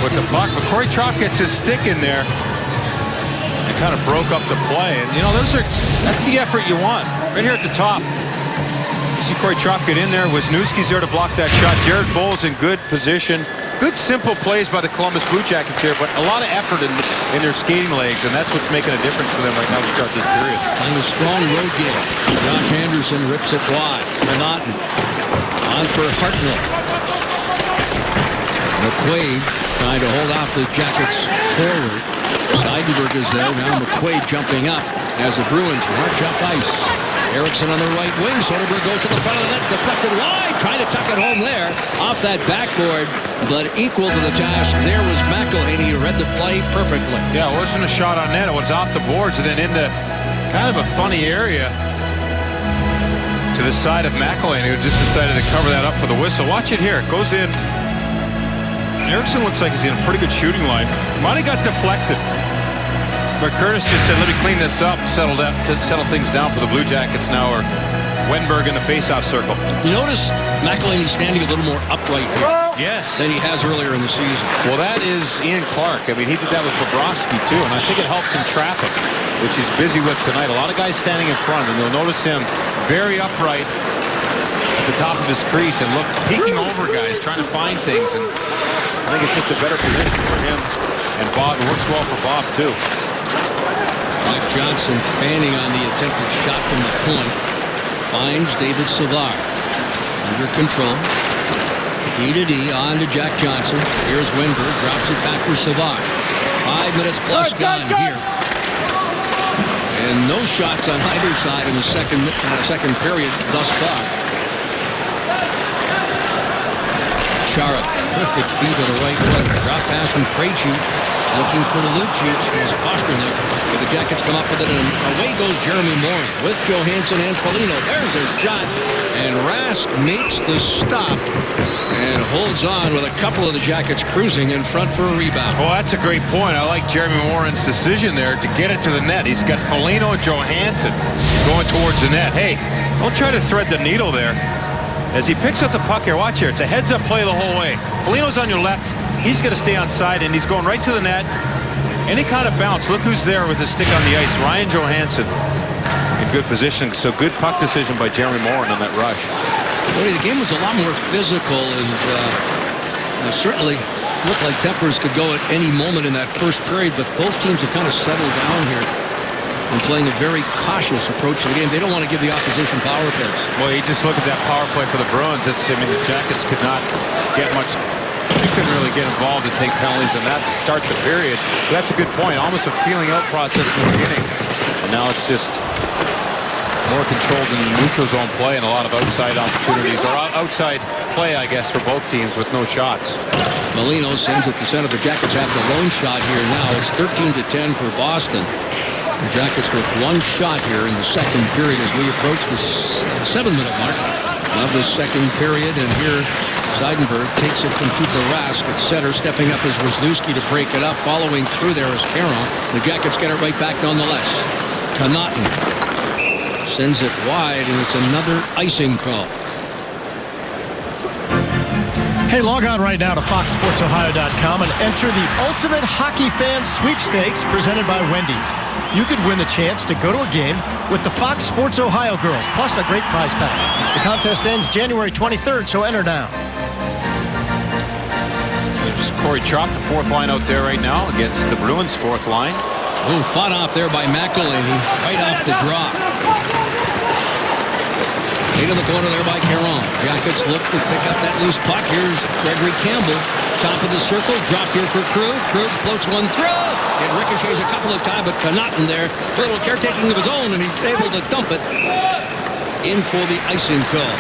with the puck, but Corey Trop gets his stick in there and kind of broke up the play. And you know, that's the effort you want right here at the top. You see Corey Trop get in there. Wisniewski's there to block that shot. Jared Bowles in good position. Good simple plays by the Columbus Blue Jackets here, but a lot of effort in their skating legs, and that's what's making a difference for them right now to start this period. On the strong road game, Josh Anderson rips it wide. Connaughton on for Hartnell. McQuaid trying to hold off the Jackets forward. Seidenberg is there. Now McQuaid jumping up as the Bruins march up ice. Eriksson on the right wing. Soderberg goes to the front of the net. Deflected wide. Trying to tuck it home there. Off that backboard. But equal to the task, there was McElhinney, who read the play perfectly. Yeah, it wasn't a shot on net. It was off the boards and then into kind of a funny area to the side of McElhinney, who just decided to cover that up for the whistle. Watch it here. It goes in. Eriksson looks like he's in a pretty good shooting line. Might have got deflected. But Curtis just said, let me clean this up, settle things down for the Blue Jackets now, or Wenberg in the face-off circle. You notice McElhinney standing a little more upright here. Yes. Than he has earlier in the season. Well, that is Ian Clark. I mean, he did that with Bobrovsky, too, and I think it helps in traffic, which he's busy with tonight. A lot of guys standing in front, and you'll notice him very upright at the top of his crease and peeking over guys, trying to find things, and I think it's just a better position for him. And Bob, it works well for Bob, too. Jack Johnson fanning on the attempted shot from the point. Finds David Savard. Under control. D-to-D on to Jack Johnson. Here's Wenberg. Drops it back for Savard. 5 minutes plus gone here. And no shots on either side in the second period thus far. Chara, perfect feed to the right foot. Drop pass from Krejci. Looking for Lucic. He's Pasternak. The Jackets come up with it, and away goes Jeremy Morin with Johansson and Foligno. There's a shot, and Rask makes the stop and holds on with a couple of the Jackets cruising in front for a rebound. Well, that's a great point. I like Jeremy Morin's decision there to get it to the net. He's got Foligno and Johansson going towards the net. Hey, don't try to thread the needle there. As he picks up the puck here, watch here. It's a heads-up play the whole way. Foligno's on your left. He's going to stay on side, and he's going right to the net. Any kind of bounce. Look who's there with his stick on the ice. Ryan Johansson in good position. So good puck decision by Jeremy Morin on that rush. Well, the game was a lot more physical, and certainly looked like tempers could go at any moment in that first period, but both teams have kind of settled down here and playing a very cautious approach to the game. They don't want to give the opposition power plays. Well, you just look at that power play for the Bruins. The Jackets could not get much. They couldn't really get involved and take penalties on that to start the period. But that's a good point. Almost a feeling out process from the beginning. And now it's just more controlled in neutral zone play and a lot of outside opportunities, or outside play, I guess, for both teams with no shots. Foligno sends it to center. The Jackets have the lone shot here now. It's 13-10 for Boston. The Jackets with one shot here in the second period as we approach the 7-minute mark of the second period. And here Seidenberg takes it from Tuukka Rask at center. Stepping up is Wisniewski to break it up. Following through there is Caron. The Jackets get it right back nonetheless. Connaughton sends it wide, and it's another icing call. Hey, log on right now to FoxSportsOhio.com and enter the Ultimate Hockey Fan Sweepstakes presented by Wendy's. You could win the chance to go to a game with the Fox Sports Ohio girls, plus a great prize pack. The contest ends January 23rd, so enter now. There's Corey Chalk, the fourth line out there right now against the Bruins' fourth line. Ooh, fought off there by McElhinney, right off the drop. Eight in the corner there by Caron. Jackets look to pick up that loose puck. Here's Gregory Campbell. Top of the circle. Drop here for Krug. Krug floats one through. It ricochets a couple of times, but Connaughton there. A little caretaking of his own, and he's able to dump it in for the icing call.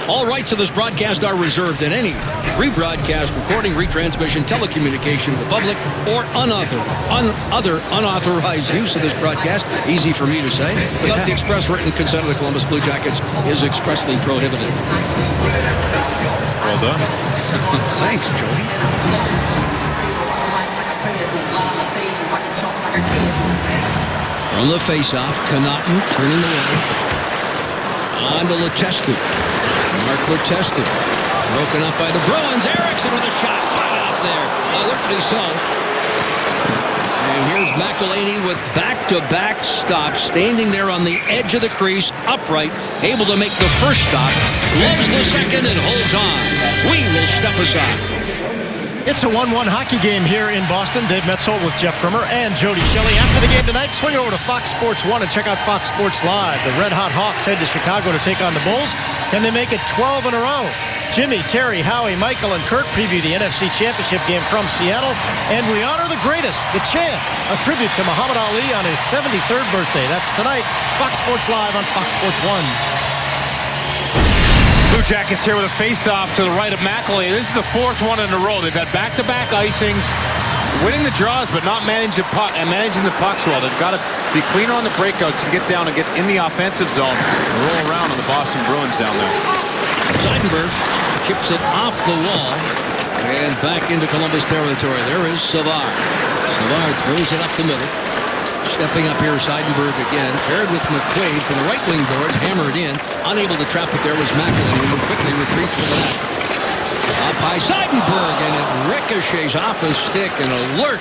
All rights to this broadcast are reserved, and any rebroadcast, recording, retransmission, telecommunication to the public, or other unauthorized use of this broadcast, easy for me to say, without the express written consent of the Columbus Blue Jackets, is expressly prohibited. Well done. Thanks, Jody. From the faceoff, Connaughton turning away. On to Letestu. Mark Letestu. Broken up by the Bruins. Eriksson with a shot. Fought off there. Alertly so. And here's McElhinney with back-to-back stops. Standing there on the edge of the crease. Upright. Able to make the first stop. Loves the second and holds on. We will step aside. It's a 1-1 hockey game here in Boston. Dave Metzold with Jeff Frimmer and Jody Shelley. After the game tonight, swing over to Fox Sports 1 and check out Fox Sports Live. The Red Hot Hawks head to Chicago to take on the Bulls. Can they make it 12 in a row? Jimmy, Terry, Howie, Michael, and Kurt preview the NFC Championship game from Seattle. And we honor the greatest, the champ, a tribute to Muhammad Ali on his 73rd birthday. That's tonight, Fox Sports Live on Fox Sports 1. Blue Jackets here with a face-off to the right of McElhinney. This is the fourth one in a row. They've had back-to-back icings, winning the draws, but not managing the pucks well. They've got to be cleaner on the breakouts and get down and get in the offensive zone and roll around on the Boston Bruins down there. Seidenberg chips it off the wall and back into Columbus territory. There is Savard. Savard throws it up the middle. Stepping up here, Seidenberg again, paired with McQuaid from the right wing boards, hammered in. Unable to trap it there was McElhinney, who quickly retreats for the net. Up by Seidenberg, and it ricochets off his stick, and alert.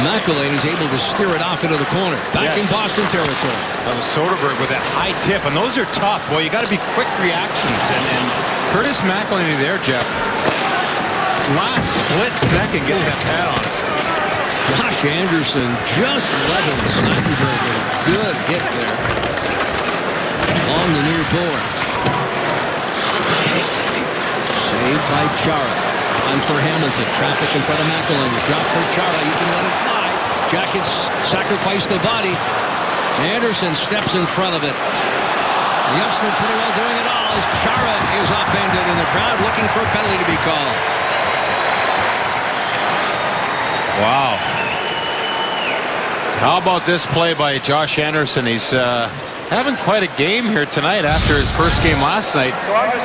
McElhinney is able to steer it off into the corner. Back in Boston territory. That was Soderberg with that high tip, and those are tough. Boy, you got to be quick reactions, and Curtis McElhinney there, Jeff. Last split second gets that pad on it. Josh Anderson just leveled Seidenberg with a good hit there along the near board. Saved by Chara. On for Hamilton. Traffic in front of McElhinney. Drop for Chara. You can let it fly. Jackets sacrifice the body. Anderson steps in front of it. The youngster pretty well doing it all as Chara is upended in the crowd looking for a penalty to be called. Wow. How about this play by Josh Anderson? He's having quite a game here tonight after his first game last night.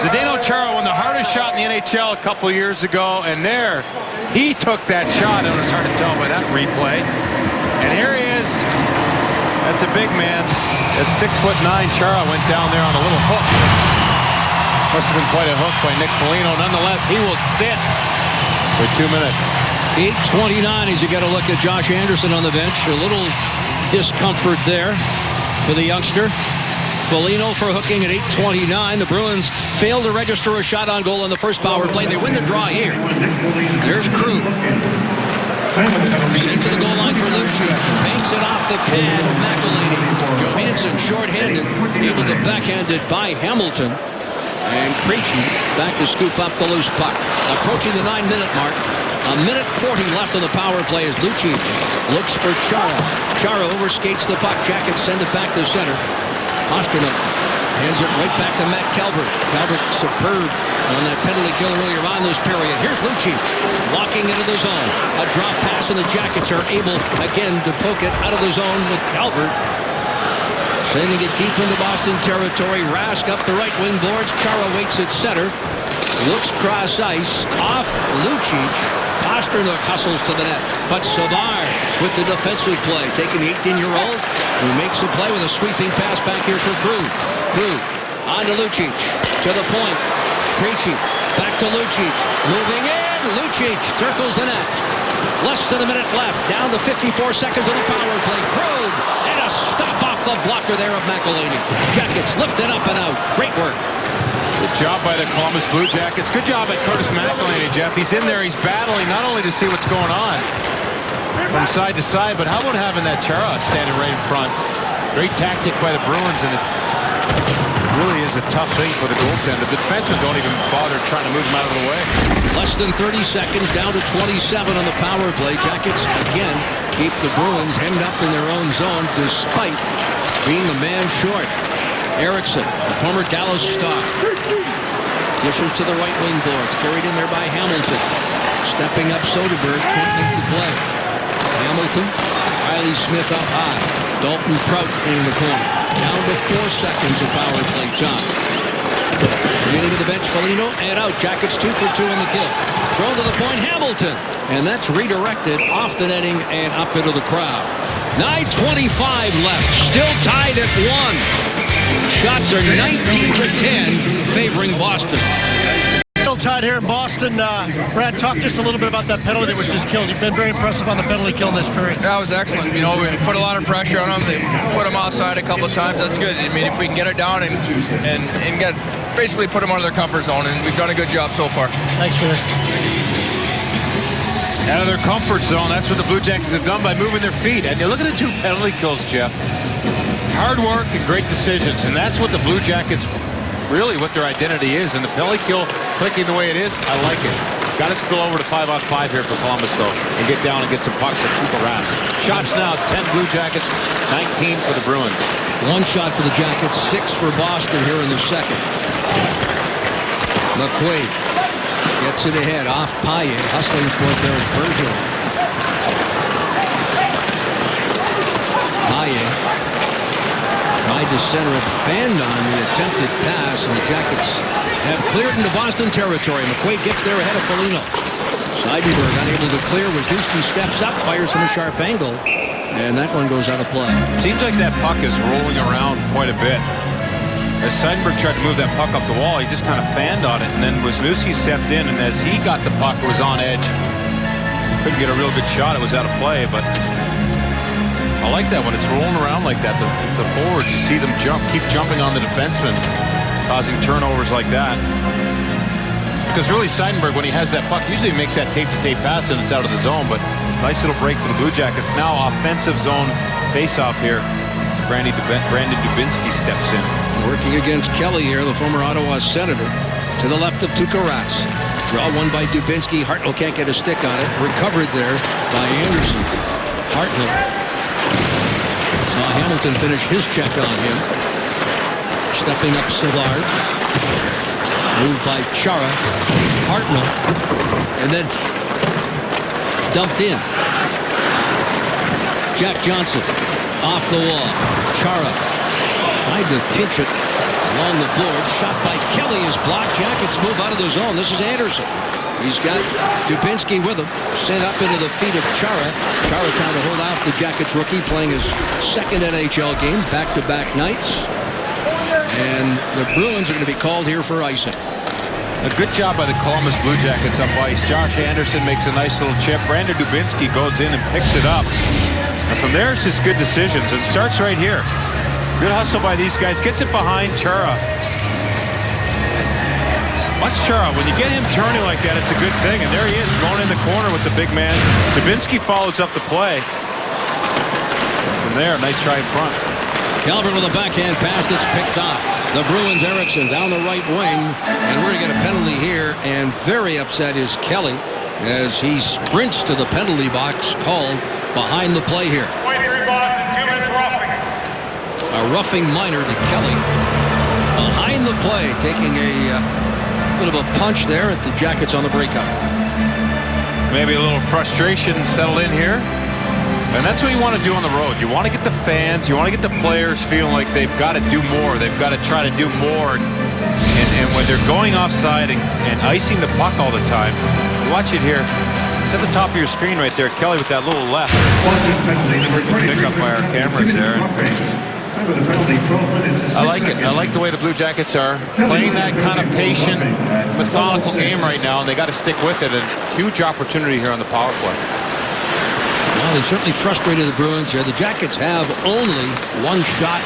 Zdeno Chara won the hardest shot in the NHL a couple years ago, and there he took that shot, and it was hard to tell by that replay. And here he is. That's a big man. At 6'9", Chara went down there on a little hook. Must have been quite a hook by Nick Foligno. Nonetheless, he will sit for 2 minutes. 8:29 as you get a look at Josh Anderson on the bench. A little discomfort there for the youngster. Foligno for hooking at 8:29. The Bruins failed to register a shot on goal on the first power play. They win the draw here. There's Krug. Sent to the goal line for Lucic. Banks it off the pad of McElhinney. Johansson short-handed, able to backhand it by Hamilton. And Krejci back to scoop up the loose puck. Approaching the 9-minute mark. 1:40 left on the power play as Lucic looks for Chara. Chara overskates the puck. Jackets send it back to center. Pastrnak hands it right back to Matt Calvert. Calvert superb on that penalty kill earlier on this period. Here's Lucic walking into the zone. A drop pass, and the Jackets are able again to poke it out of the zone with Calvert. Sending it deep into Boston territory. Rask up the right wing boards. Chara waits at center. Looks cross ice. Off Lucic. Pastrnak hustles to the net. But Savard with the defensive play. Taking the 18-year-old who makes a play with a sweeping pass back here for Krug. Krug on to Lucic. To the point. Krejci back to Lucic. Moving in. Lucic circles the net. Less than a minute left. Down to 54 seconds on the power play. Krug. And a stop off the blocker there of McElhinney. Jackets lifted up and out. Great work. Good job by the Columbus Blue Jackets. Good job by Curtis McElhinney, Jeff. He's in there. He's battling not only to see what's going on from side to side, but how about having that Chara standing right in front? Great tactic by the Bruins, and it really is a tough thing for the goaltender. The defensemen don't even bother trying to move him out of the way. Less than 30 seconds, down to 27 on the power play. Jackets again keep the Bruins hemmed up in their own zone despite being a man short. Eriksson, the former Dallas Star. Dishes to the right wing boards. Carried in there by Hamilton. Stepping up Soderberg. Can't make the play. Hamilton. Riley Smith up high. Dalton Prout in the corner. Down to 4 seconds of power play time. Beginning of the bench, Foligno and out. Jackets 2 for 2 in the kill. Thrown to the point, Hamilton. And that's redirected off the netting and up into the crowd. 9:25 left. Still tied at 1. Shots are 19-10 favoring Boston. Still tied here in Boston. Brad, talk just a little bit about that penalty that was just killed. You've been very impressive on the penalty kill in this period. That was excellent. You know, we put a lot of pressure on them. They put them outside a couple of times. That's good. I mean, if we can get it down and get basically put them out of their comfort zone, and we've done a good job so far. Thanks for this. Out of their comfort zone. That's what the Blue Jackets have done by moving their feet. And you look at the 2 penalty kills, Jeff. Hard work and great decisions, and that's what the Blue Jackets, really what their identity is. And the penalty kill clicking the way it is, I like it. Got to spill over to 5-on-5 here for Columbus, though, and get down and get some pucks at Tuukka Rask. Shots now, 10 Blue Jackets, 19 for the Bruins. 1 shot for the Jackets, 6 for Boston here in the second. McQuaid gets it ahead, off Paille, hustling for it there, Bergeron. Paille tried to center it, fanned on the attempted pass, and the Jackets have cleared into Boston territory. McQuaid gets there ahead of Foligno. Seidenberg unable to clear. Wisniewski steps up, fires from a sharp angle, and that one goes out of play. Seems like that puck is rolling around quite a bit. As Seidenberg tried to move that puck up the wall, he just kind of fanned on it, and then Wisniewski stepped in, and as he got the puck, it was on edge. Couldn't get a real good shot. It was out of play, but I like that when it's rolling around like that. The forwards, you see them keep jumping on the defenseman, causing turnovers like that. Because really, Seidenberg, when he has that puck, usually he makes that tape-to-tape pass and it's out of the zone. But nice little break for the Blue Jackets. Now offensive zone face-off here. Brandon Dubinsky steps in. Working against Kelly here, the former Ottawa Senator. To the left of Tuukka Rask. Draw one by Dubinsky. Hartnell can't get a stick on it. Recovered there by Anderson. Hartnell. Saw Hamilton finish his check on him. Stepping up Savard. Moved by Chara. Hartnell. And then dumped in. Jack Johnson off the wall. Chara tried to pinch it along the board. Shot by Kelly is blocked. Jackets move out of the zone. This is Anderson. He's got Dubinsky with him. Sent up into the feet of Chara. Chara trying to hold off the Jackets rookie, playing his second NHL game, back-to-back nights. And the Bruins are going to be called here for icing. A good job by the Columbus Blue Jackets up ice. Josh Anderson makes a nice little chip. Brandon Dubinsky goes in and picks it up. And from there, it's just good decisions. And starts right here. Good hustle by these guys. Gets it behind Chara. Watch Chara. When you get him turning like that, it's a good thing. And there he is, going in the corner with the big man. Dubinsky follows up the play. From there, nice try in front. Calvert with a backhand pass that's picked off. The Bruins, Eriksson down the right wing, and we're going to get a penalty here, and very upset is Kelly as he sprints to the penalty box called behind the play here. 23 Boston, 2 minutes roughing. A roughing minor to Kelly. Behind the play, taking a bit of a punch there at the Jackets on the breakout. Maybe a little frustration settled in here. And that's what you want to do on the road. You want to get the fans, you want to get the players feeling like they've got to do more. They've got to try to do more. And when they're going offside and icing the puck all the time, watch it here. It's at the top of your screen right there. Kelly with that little left. Pick up by our cameras there. I like it. I like the way the Blue Jackets are playing that kind of patient, methodical game right now, and they got to stick with it. And huge opportunity here on the power play. Well, they certainly frustrated the Bruins here. The Jackets have only one shot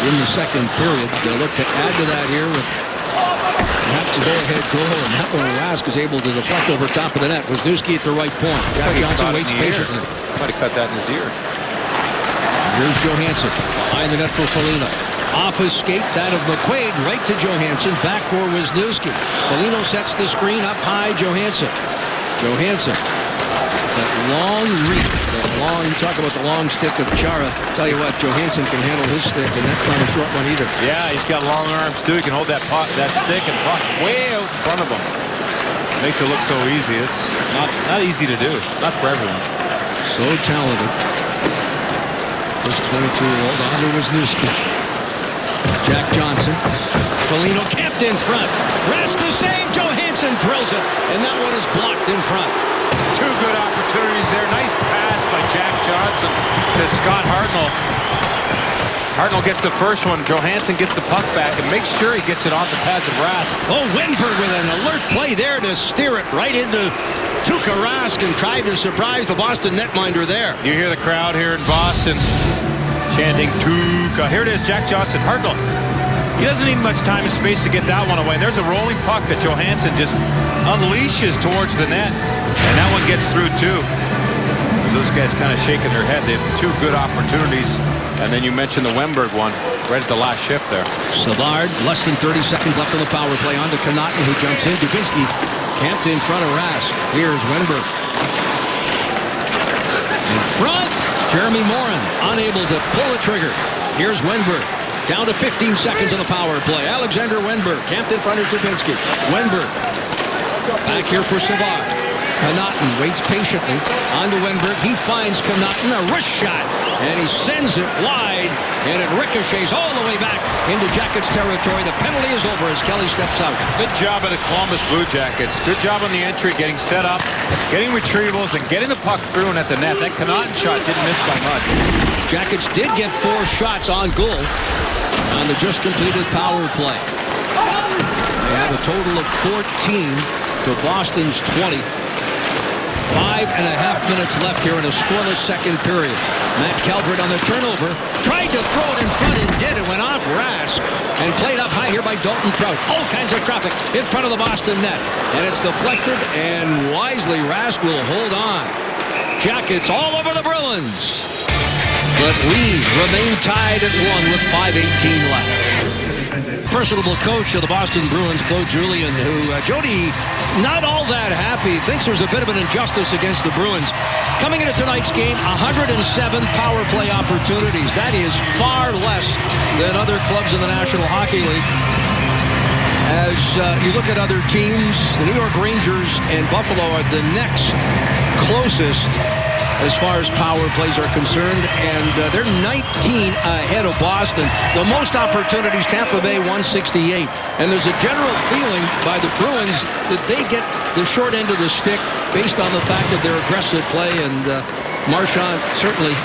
in the second period. They'll look to add to that here with perhaps a go-ahead goal, and that one Rask is able to deflect over top of the net. Wisniewski at the right point. Jack Johnson waits patiently. Might have cut that in his ear. Here's Johansson behind the net for Foligno. Off his skate, that of McQuaid, right to Johansson, back for Wisniewski. Foligno sets the screen up high, Johansson. Johansson, that long reach, that long, you talk about the long stick of Chara. Tell you what, Johansson can handle his stick, and that's not a short one either. Yeah, he's got long arms too. He can hold that stick and puck way out in front of him. Makes it look so easy. It's not easy to do. Not for everyone. So talented. This 22-year-old on to Wisniewski. Jack Johnson. Foligno kept in front. Rask to save. Johansson drills it, and that one is blocked in front. Two good opportunities there. Nice pass by Jack Johnson to Scott Hartnell. Hartnell gets the first one. Johansson gets the puck back and makes sure he gets it off the pads of Rask. Oh, Wenberg with an alert play there to steer it right into Tuukka Rask and tried to surprise the Boston netminder there. You hear the crowd here in Boston chanting Tuukka. Here it is, Jack Johnson. Hartnell. He doesn't need much time and space to get that one away. There's a rolling puck that Johansson just unleashes towards the net. And that one gets through too. Those guys kind of shaking their head. They have two good opportunities. And then you mentioned the Wenberg one right at the last shift there. Savard, less than 30 seconds left on the power play. On to Connauton, who jumps in. Dubinsky camped in front of Rask. Here's Wenberg. In front, Jeremy Morin unable to pull the trigger. Here's Wenberg. Down to 15 seconds on the power play. Alexander Wenberg camped in front of Dubinsky. Wenberg back here for Savard. Connauton waits patiently. On to Wenberg. He finds Connauton. A wrist shot. And he sends it wide. And it ricochets all the way back into Jackets territory. The penalty is over as Kelly steps out. Good job of the Columbus Blue Jackets. Good job on the entry, getting set up, getting retrievals, and getting the puck through and at the net. That Connauton shot didn't miss by much. Jackets did get 4 shots on goal on the just completed power play. They have a total of 14 to Boston's 20. 5.5 minutes left here in a scoreless second period. Matt Calvert on the turnover. Tried to throw it in front and did. It went off Rask and played up high here by Dalton Prout. All kinds of traffic in front of the Boston net. And it's deflected, and wisely Rask will hold on. Jackets all over the Bruins. But we remain tied at 1 with 5:18 left. Personable coach of the Boston Bruins, Claude Julien, who, Jody, not all that happy, thinks there's a bit of an injustice against the Bruins. Coming into tonight's game, 107 power play opportunities. That is far less than other clubs in the National Hockey League. As you look at other teams, the New York Rangers and Buffalo are the next closest as far as power plays are concerned, and they're 19 ahead of Boston. The most opportunities, Tampa Bay 168. And there's a general feeling by the Bruins that they get the short end of the stick based on the fact of their aggressive play, and Marchand certainly,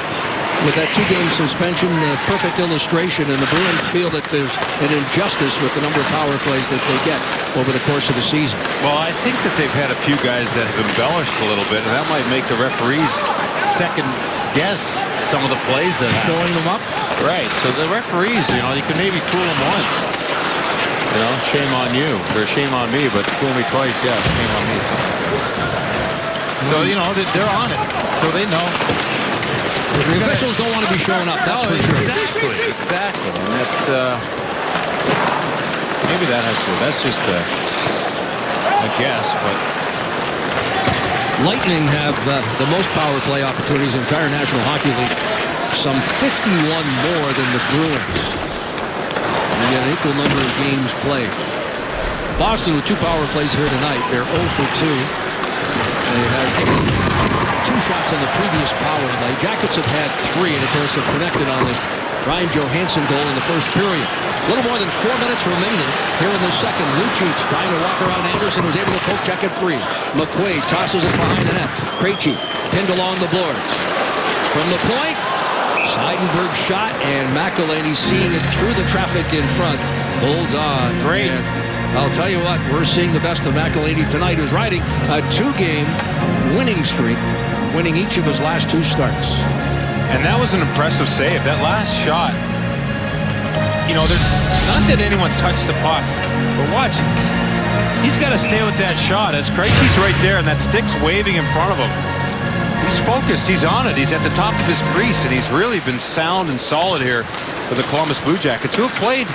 with that 2-game suspension, perfect illustration, and the Bruins feel that there's an injustice with the number of power plays that they get over the course of the season. Well, I think that they've had a few guys that have embellished a little bit, and that might make the referees second guess some of the plays that Showing them up? Right. So the referees, you can maybe fool them once. Shame on you, or shame on me, but fool me twice, yeah, shame on me. So they're on it, so they know. The officials don't want to be showing up, that's for sure. Exactly. And that's maybe that has to. That's just a guess, but Lightning have the most power play opportunities in the entire National Hockey League, some 51 more than the Bruins. And yet an equal number of games played. Boston with 2 power plays here tonight. They're 0 for 2. They had 2 shots on the previous power play. Jackets have had 3, and of course have connected on the Ryan Johansson goal in the first period. A little more than 4 minutes remaining here in the second. Lucic trying to walk around Anderson, was able to poke Jacket free. McQuaid tosses it behind the net. Krejci pinned along the boards. From the point, Seidenberg shot, and McElhinney, seeing it through the traffic in front, holds on. Great. And I'll tell you what, we're seeing the best of McElhinney tonight, who's riding a 2-game winning streak, winning each of his last 2 starts. And that was an impressive save. That last shot, not that anyone touched the puck, but watch, he's got to stay with that shot. As Krejci's right there, and that stick's waving in front of him. He's focused. He's on it. He's at the top of his crease, and he's really been sound and solid here for the Columbus Blue Jackets, who have played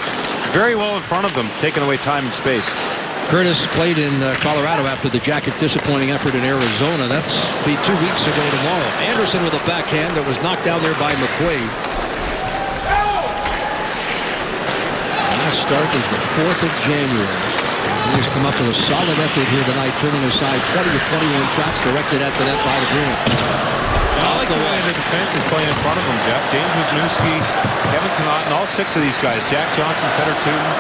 very well in front of them, taking away time and space. Curtis played in Colorado after the Jacket disappointing effort in Arizona. That's be 2 weeks ago tomorrow. Anderson with a backhand that was knocked down there by McQuaid. Last start is the 4th of January. He's come up with a solid effort here tonight, turning aside 20 of 21 shots directed at the net by the Bruins. I like the way the defense is playing in front of him, Jeff. James Wisniewski, Kevin Connauton, all 6 of these guys. Jack Johnson, Fedor Tootin,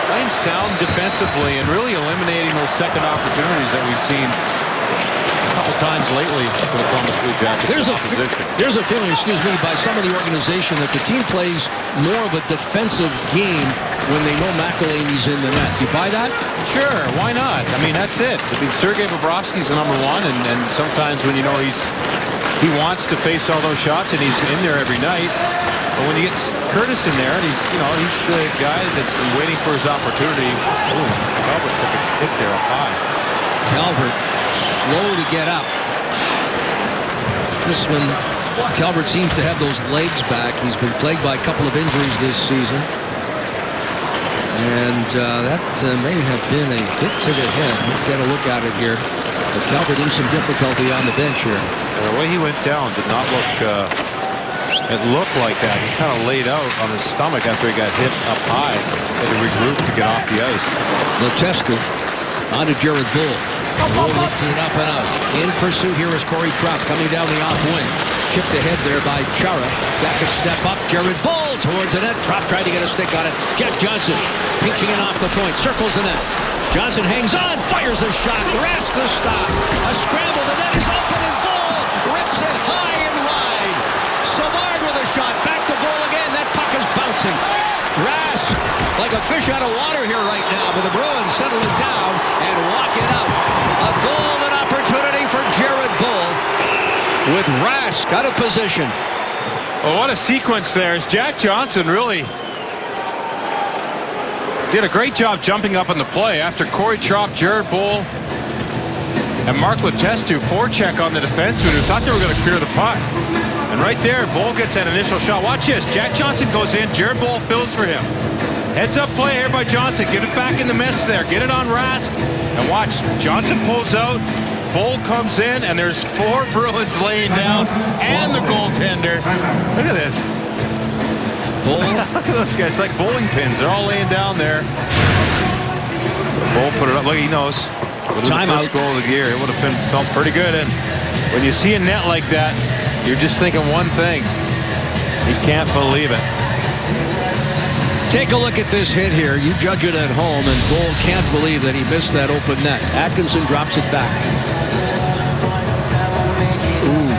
playing sound defensively and really eliminating those second opportunities that we've seen a couple times lately for the Columbus Blue Jackets. There's a feeling, by some of the organization that the team plays more of a defensive game when they know McElhinney's in the net. You buy that? Sure, why not? I mean, that's it. I mean, Sergei Bobrovsky's the number 1, and sometimes when he wants to face all those shots, and he's in there every night. But when you get Curtis in there, and he's the guy that's been waiting for his opportunity. Ooh, Calvert took a hit there up high. Calvert slow to get up. This one, Calvert seems to have those legs back. He's been plagued by a couple of injuries this season. And that may have been a hit to the head. Let's get a look at it here. But Calvert in some difficulty on the bench here. And the way he went down did not look... it looked like that. He kind of laid out on his stomach after he got hit up high. Had to regroup to get off the ice. Letestu on to Jared Bull. Bull lifts it up and out. In pursuit here is Corey Trout coming down the off wing. Chipped ahead there by Chara. Jackets step up. Jared Bull towards the net. Trout tried to get a stick on it. Jack Johnson pinching it off the point. Circles the net. Johnson hangs on. Fires a shot. Rask the stop. A scramble. The net is open and Bull rips it high and wide. Savard with a shot. Back to Bull again. That puck is bouncing. Rask like a fish out of water here right now. But the Bruins settle it down and walk it up. A golden opportunity for Jared Bull with Rask out of position. Well, what a sequence there. As Jack Johnson really did a great job jumping up on the play after Corey Trout, Jared Bull, and Mark Letestu forecheck on the defenseman who thought they were going to clear the puck. And right there, Bull gets that initial shot. Watch this. Jack Johnson goes in. Jared Bull fills for him. Heads up play here by Johnson. Get it back in the mess there. Get it on Rask. And watch. Johnson pulls out. Bull comes in, and there's 4 Bruins laying down and the goaltender. Look at this. Bull. Look at those guys. It's like bowling pins. They're all laying down there. Bull put it up. Look, he knows. With the Timeout. first goal of the year, it would have felt pretty good. And When you see a net like that, you're just thinking one thing. You can't believe it. Take a look at this hit here. You judge it at home, and Bull can't believe that he missed that open net. Atkinson drops it back. Ooh,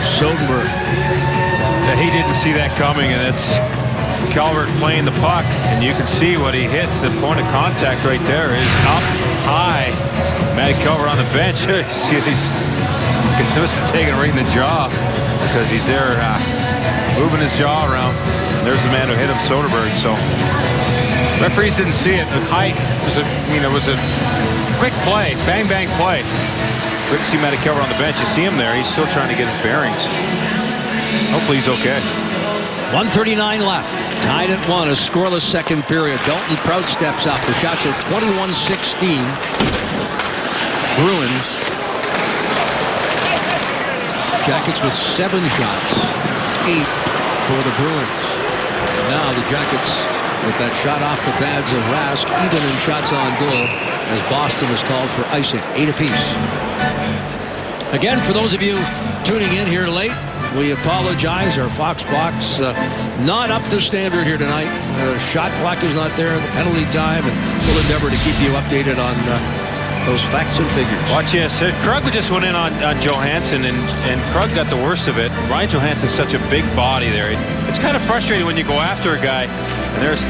Soderberg. He didn't see that coming, and it's Calvert playing the puck, and you can see what he hits. The point of contact right there is up high. Matty Calvert on the bench. See, he's taking right in the jaw because he's there moving his jaw around. And there's the man who hit him, Soderberg. So referees didn't see it. It was a quick play, bang bang play. Good to see Matty Calvert on the bench. You see him there. He's still trying to get his bearings. Hopefully he's okay. 1:39 left. Tied at 1. A scoreless second period. Dalton Prout steps up. The shots are 21-16. Bruins. Jackets with 7 shots. 8 for the Bruins. Now the Jackets with that shot off the pads of Rask, even in shots on goal, as Boston is called for icing. 8 apiece. Again, for those of you tuning in here late, we apologize. Our Fox box not up to standard here tonight. Shot clock is not there, the penalty time, and we'll endeavor to keep you updated on those facts and figures. Watch this. Krug just went in on Johansson, and Krug got the worst of it. Ryan Johansson's such a big body there. It's kind of frustrating when you go after a guy, and there's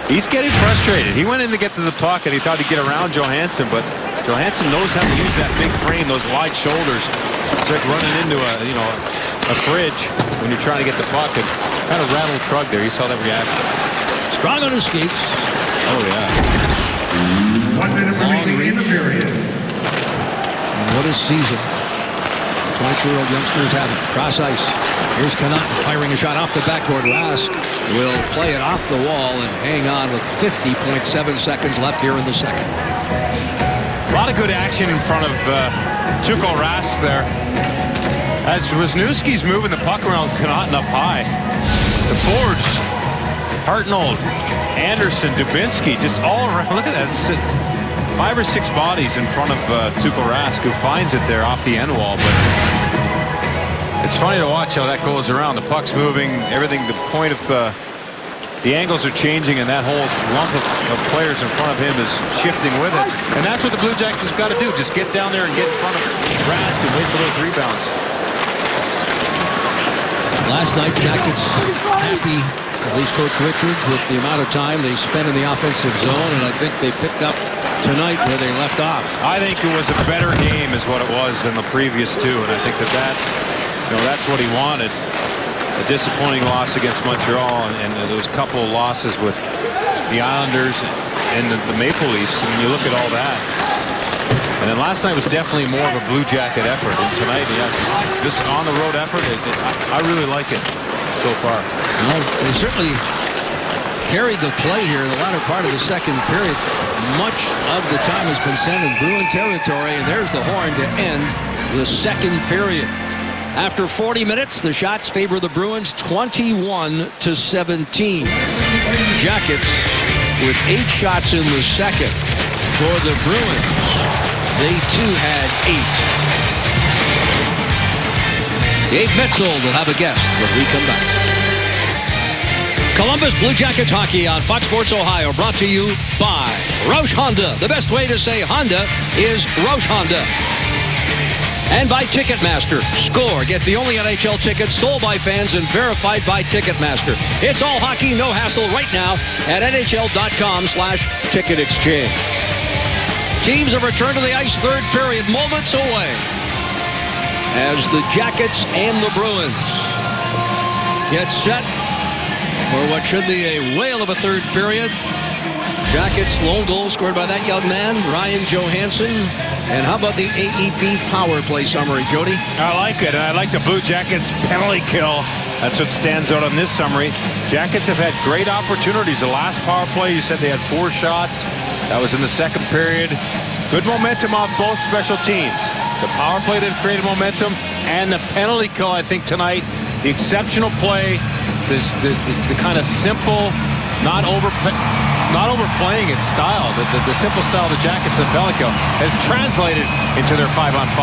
he's getting frustrated. He went in to get to the puck, and he thought he'd get around Johansson, but Johansson knows how to use that big frame, those wide shoulders. It's like running into a fridge when you're trying to get the puck, and kind of rattled Krug there. You saw that reaction. Strong on his skates. Oh, yeah. 1 minute remaining in the period. What a season 22-year-old youngsters have it. Cross ice. Here's Connauton firing a shot off the backboard. Rask will play it off the wall and hang on with 50.7 seconds left here in the second. A lot of good action in front of Tuukka Rask there. As Wisniewski's moving the puck around Connauton up high. The forwards, Hartnell, Anderson, Dubinsky, just all around. Look at that. 5 or 6 bodies in front of Tuukka Rask, who finds it there off the end wall. But it's funny to watch how that goes around. The puck's moving, everything, the point of the angles are changing, and that whole lump of players in front of him is shifting with it. And that's what the Blue Jackets have got to do. Just get down there and get in front of Rask and wait for those rebounds. Last night, Jackets happy, at least Coach Richards, with the amount of time they spent in the offensive zone, and I think they picked up tonight where they left off. I think it was a better game is what it was than the previous 2, and I think that's what he wanted. A disappointing loss against Montreal, and those couple of losses with the Islanders and the Maple Leafs. I mean, you look at all that. And then last night was definitely more of a Blue Jacket effort. And tonight, this on-the-road effort, I really like it so far. Well, they certainly carried the play here in the latter part of the second period. Much of the time has been spent in Bruin territory, and there's the horn to end the second period. After 40 minutes, the shots favor the Bruins 21-17. Jackets with 8 shots in the second. For the Bruins, they too had 8. Dave Metzel will have a guest when we come back. Columbus Blue Jackets hockey on Fox Sports Ohio, brought to you by Roush Honda. The best way to say Honda is Roush Honda. And by Ticketmaster. Score. Get the only NHL tickets sold by fans and verified by Ticketmaster. It's all hockey, no hassle right now at NHL.com/ticket exchange. Teams have returned to the ice, third period, moments away, as the Jackets and the Bruins get set for what should be a whale of a third period. Jackets lone goal scored by that young man, Ryan Johansson. And how about the AEP power play summary, Jody? I like it, and I like the Blue Jackets penalty kill. That's what stands out on this summary. Jackets have had great opportunities. The last power play, you said they had 4 shots. That was in the second period. Good momentum off both special teams. The power play that created momentum, and the penalty kill, I think, tonight. The exceptional play, the kind of simple, not not overplaying its style. The simple style of the Jackets and Pellico has translated into their 5-on-5.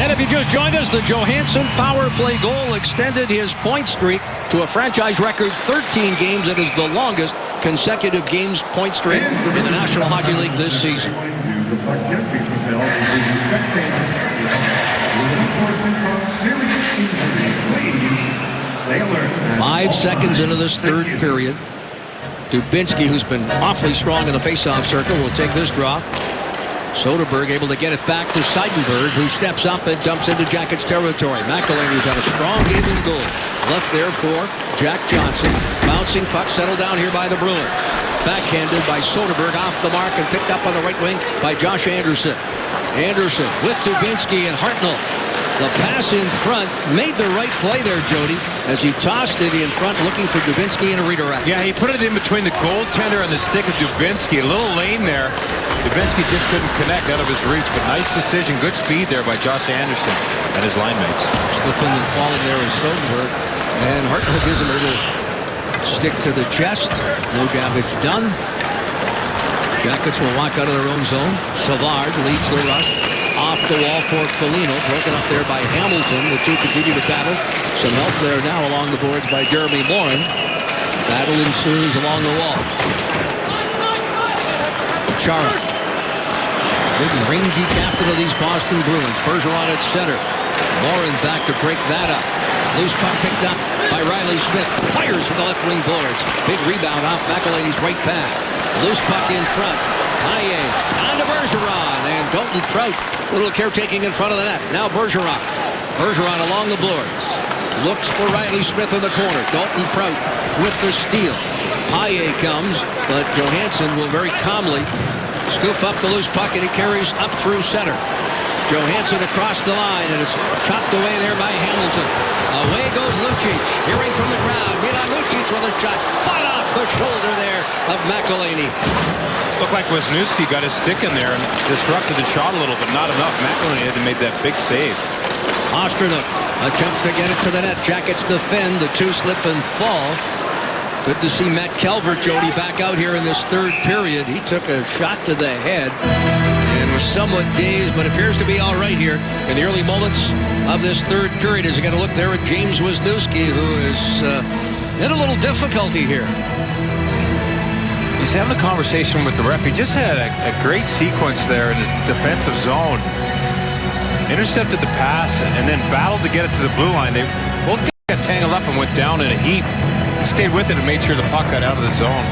And if you just joined us, the Johansson power play goal extended his point streak to a franchise record 13 games. It is the longest consecutive games point streak in the National Hockey League this season. 5 seconds into this third period. Dubinsky, who's been awfully strong in the faceoff circle, will take this draw. Soderberg able to get it back to Seidenberg, who steps up and dumps into Jackets territory. McElhinney's had a strong game in goal. Left there for Jack Johnson. Bouncing puck settled down here by the Bruins. Backhanded by Soderberg off the mark and picked up on the right wing by Josh Anderson. Anderson with Dubinsky and Hartnell. The pass in front made the right play there, Jody, as he tossed it in front looking for Dubinsky in a redirect. Yeah, he put it in between the goaltender and the stick of Dubinsky. A little lane there. Dubinsky just couldn't connect out of his reach, but nice decision. Good speed there by Josh Anderson and his line mates. Slipping and falling there is Soderberg. And Hartnell gives him a little stick to the chest. No damage done. Jackets will walk out of their own zone. Savard leads the rush. Off the wall for Foligno. Broken up there by Hamilton. The two continue to battle. Some help there now along the boards by Jeremy Morin. Battle ensues along the wall. Chara. Big rangy captain of these Boston Bruins. Bergeron at center. Morin back to break that up. Loose puck picked up by Riley Smith. Fires from the left wing boards. Big rebound off McElhinney's right pad. Loose puck in front. Paille on to Bergeron. And Dalton Prout. A little caretaking in front of the net. Now Bergeron. Bergeron along the boards. Looks for Riley Smith in the corner. Dalton Prout with the steal. Paille comes, but Johansson will very calmly scoop up the loose puck, and he carries up through center. Johansson across the line, and it's chopped away there by Hamilton. Away goes Lucic. Hearing from the crowd. Milan Lucic with a shot. Fought off the shoulder there of McElhinney. Looked like Wisniewski got his stick in there and disrupted the shot a little, but not enough. McElhinney had to make that big save. Osternook attempts to get it to the net. Jackets defend. The two slip and fall. Good to see Matt Calvert, Jody, back out here in this third period. He took a shot to the head and was somewhat dazed, but appears to be all right here in the early moments of this third period. As you got to look there at James Wisniewski, who is in a little difficulty here. He's having a conversation with the ref. He just had a great sequence there in his defensive zone. Intercepted the pass and then battled to get it to the blue line. They both got tangled up and went down in a heap. He stayed with it and made sure the puck got out of the zone.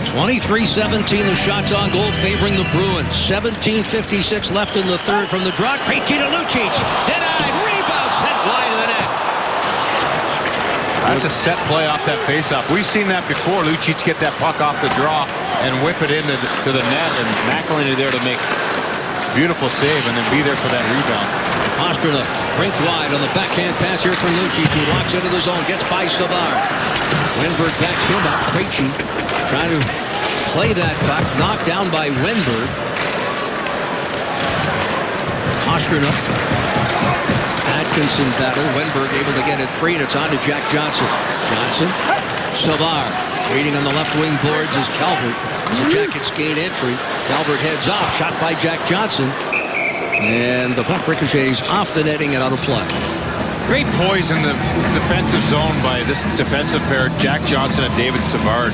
23-17, the shots on goal favoring the Bruins. 17:56 left in the third from the draw. Krejci to Lucic. Denied. Rebound sent wide of the net. That's a set play off that faceoff. We've seen that before. Lucic get that puck off the draw and whip it into the net, and McElhinney there to make beautiful save and then be there for that rebound. Osternook, rink wide on the backhand pass here from Lucic, who walks into the zone, gets by Savard. Wenberg backs him up. Krejci trying to play that puck, knocked down by Wenberg. Osternook. Atkinson battle. Wenberg able to get it free, and it's on to Jack Johnson. Johnson. Savard. Waiting on the left wing boards is Calvert. The Jackets gain entry. Calvert heads off. Shot by Jack Johnson. And the puck ricochets off the netting and out of play. Great poise in the defensive zone by this defensive pair, Jack Johnson and David Savard.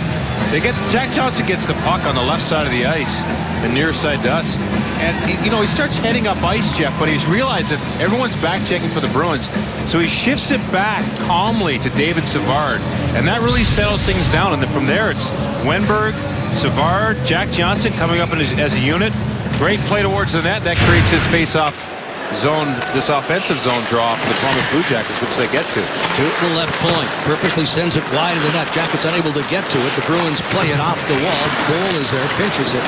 Jack Johnson gets the puck on the left side of the ice, the near side to us. And, you know, he starts heading up ice, Jeff, but he's realized that everyone's back checking for the Bruins. So he shifts it back calmly to David Savard. And that really settles things down. And then from there, it's Wenberg, Savard, Jack Johnson coming up as a unit. Great play towards the net. That creates his face-off zone, this offensive zone draw for the Columbus Blue Jackets, which they get to. To the left point. Purposely sends it wide of the net. Jackets unable to get to it. The Bruins play it off the wall. Bohl is there, pinches it.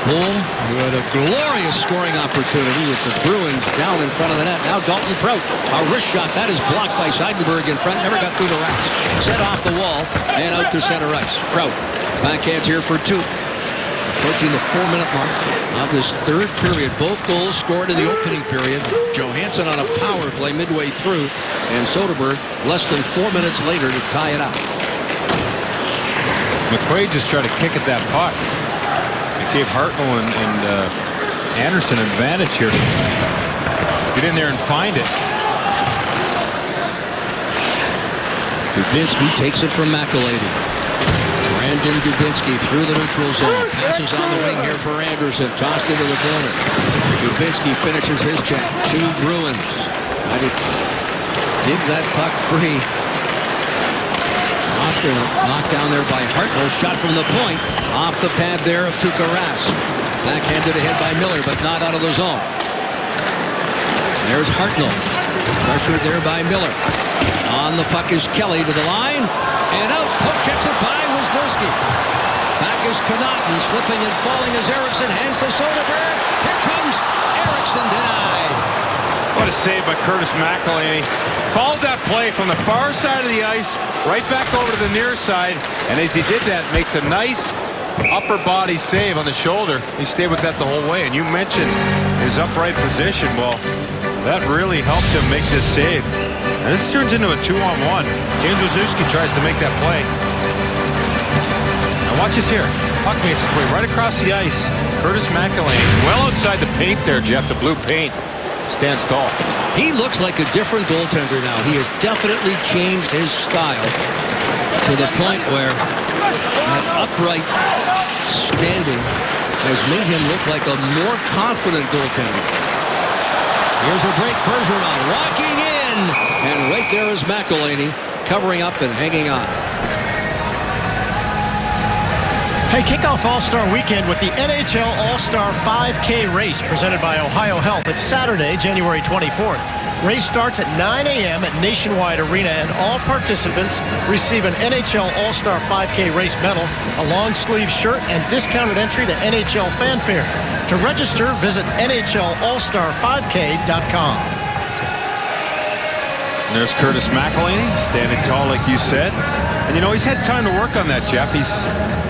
Bohl with a glorious scoring opportunity with the Bruins down in front of the net. Now Dalton Prout. A wrist shot. That is blocked by Seidenberg in front. Never got through the racks. Set off the wall and out to center ice. Prout. Backhands here for two. Approaching the 4-minute mark of this third period. Both goals scored in the opening period. Johansson on a power play midway through, and Soderberg less than 4 minutes later to tie it up. McQuaid just tried to kick at that puck. It gave Hartnell and Anderson an advantage here. Get in there and find it. Dubinsky takes it from McElhaney. Brandon Dubinsky through the neutral zone. Passes on the wing here for Anderson. Tossed into the corner. Dubinsky finishes his check. 2 Bruins. I did give that puck free. Knocked down there by Hartnell. Shot from the point. Off the pad there of Tuukka Rask. Backhanded ahead by Miller, but not out of the zone. There's Hartnell. Pressured there by Miller. On the puck is Kelly to the line. And out. Poke checks it by Wisniewski. Back is Connaughton. Slipping and falling as Eriksson hands to Soderberg. Here comes Eriksson, denied. What a save by Curtis McElhaney. Followed that play from the far side of the ice, right back over to the near side. And as he did that, makes a nice upper body save on the shoulder. He stayed with that the whole way. And you mentioned his upright position. Well, that really helped him make this save. And this turns into a 2-on-1. James Wisniewski tries to make that play. Now watch this here. Puck makes its way right across the ice. Curtis McElhaney, well outside the paint there, Jeff, the blue paint. Stands tall. He looks like a different goaltender now. He has definitely changed his style to the point where that upright standing has made him look like a more confident goaltender. Here's a break. Bergeron walking in. And right there is McElhaney covering up and hanging on. Hey, kick off All-Star Weekend with the NHL All-Star 5K race presented by Ohio Health. It's Saturday, January 24th. Race starts at 9 a.m. at Nationwide Arena, and all participants receive an NHL All-Star 5K race medal, a long-sleeve shirt, and discounted entry to NHL Fanfare. To register, visit NHLAllStar5K.com. There's Curtis McElhaney, standing tall like you said. And you know, he's had time to work on that, Jeff.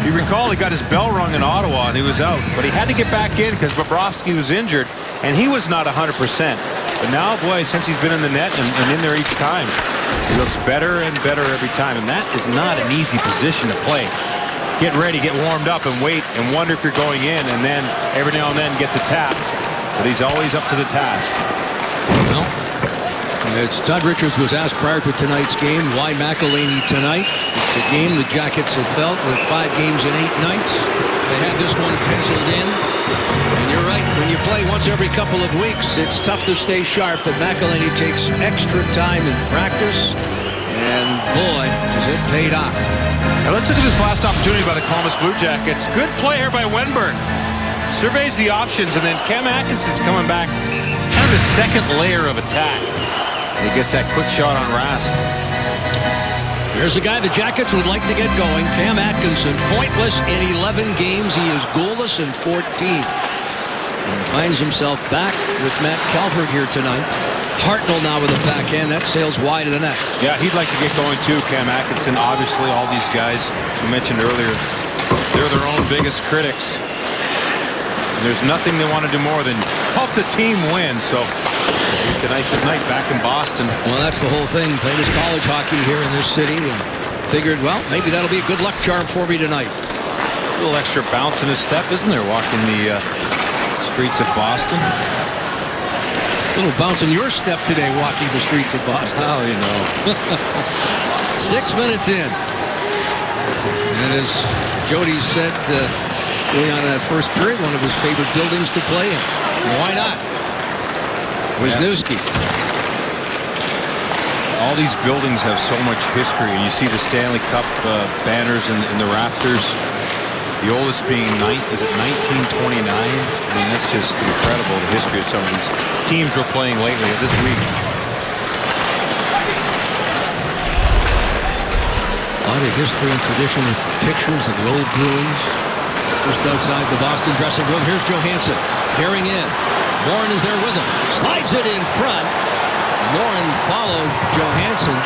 You recall he got his bell rung in Ottawa and he was out. But he had to get back in because Bobrovsky was injured and he was not 100%. But now, boy, since he's been in the net and in there each time, he looks better and better every time. And that is not an easy position to play. Get ready, get warmed up and wait and wonder if you're going in and then every now and then get the tap. But he's always up to the task. Well, it's Todd Richards was asked prior to tonight's game, why McElhaney tonight? It's a game the Jackets have felt with 5 games in 8 nights. They have this one penciled in. And you're right, when you play once every couple of weeks, it's tough to stay sharp, but McElhaney takes extra time in practice. And boy, has it paid off. Now let's look at this last opportunity by the Columbus Blue Jackets. Good play here by Wenberg. Surveys the options, and then Cam Atkinson's coming back. Kind of the second layer of attack. He gets that quick shot on Rask. Here's a guy the Jackets would like to get going. Cam Atkinson, pointless in 11 games. He is goalless in 14. And finds himself back with Matt Calvert here tonight. Hartnell now with a backhand. That sails wide of the net. Yeah, he'd like to get going too, Cam Atkinson. Obviously, all these guys, as we mentioned earlier, they're their own biggest critics. There's nothing they want to do more than help the team win. So tonight's his night back in Boston. Well, that's the whole thing. Played his college hockey here in this city and figured, well, maybe that'll be a good luck charm for me tonight. A little extra bounce in his step, isn't there, walking the streets of Boston? A little bounce in your step today, walking the streets of Boston. Oh, you know. 6 minutes in. And as Jody said, going on that first period, one of his favorite buildings to play in. Why not? Wisniewski. All these buildings have so much history, and you see the Stanley Cup banners in the rafters. The oldest being, is it 1929? I mean, that's just incredible, the history of some of these teams we're playing lately this week. A lot of history and tradition with pictures of the old Bruins. Just outside the Boston dressing room, here's Johansson carrying in. Morin is there with him. Slides it in front. Morin followed Johansson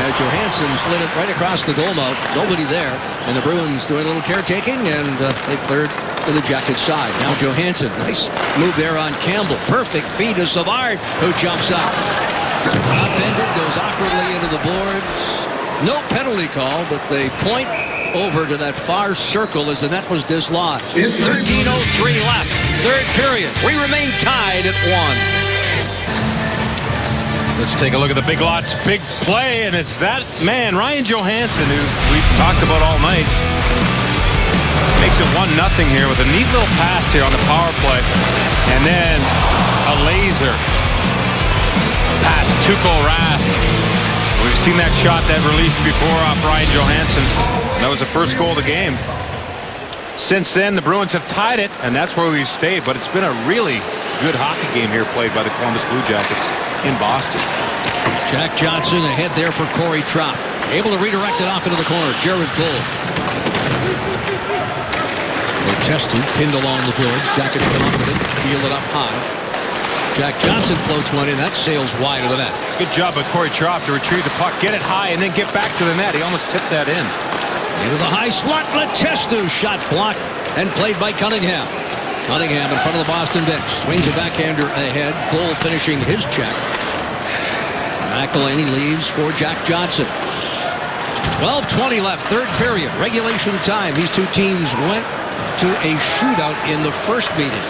as Johansson slid it right across the goal mouth. Nobody there. And the Bruins doing a little caretaking, and they cleared to the Jackets side. Now Johansson, nice move there on Campbell. Perfect feed to Savard, who jumps up. Upended, goes awkwardly into the boards. No penalty call, but the point over to that far circle as the net was dislodged. It's 13:03 left. Third period. We remain tied at 1. Let's take a look at the Big Lots big play, and it's that man, Ryan Johansson, who we've talked about all night. Makes it 1-0 here with a neat little pass here on the power play. And then a laser past Tuukka Rask. We've seen that shot that released before off Ryan Johansson. That was the first goal of the game. Since then, the Bruins have tied it, and that's where we've stayed. But it's been a really good hockey game here played by the Columbus Blue Jackets in Boston. Jack Johnson ahead there for Corey Trott. Able to redirect it off into the corner. Jared Bull. Letestu pinned along the boards. Jackets come up with it. Field it up high. Jack Johnson floats one in. That sails wide of the net. Good job by Corey Trott to retrieve the puck, get it high, and then get back to the net. He almost tipped that in. Into the high slot. Letestu shot blocked and played by Cunningham. Cunningham in front of the Boston bench. Swings a backhander ahead. Bull finishing his check. McElhinney leaves for Jack Johnson. 12:20 left. Third period. Regulation time. These two teams went to a shootout in the first meeting.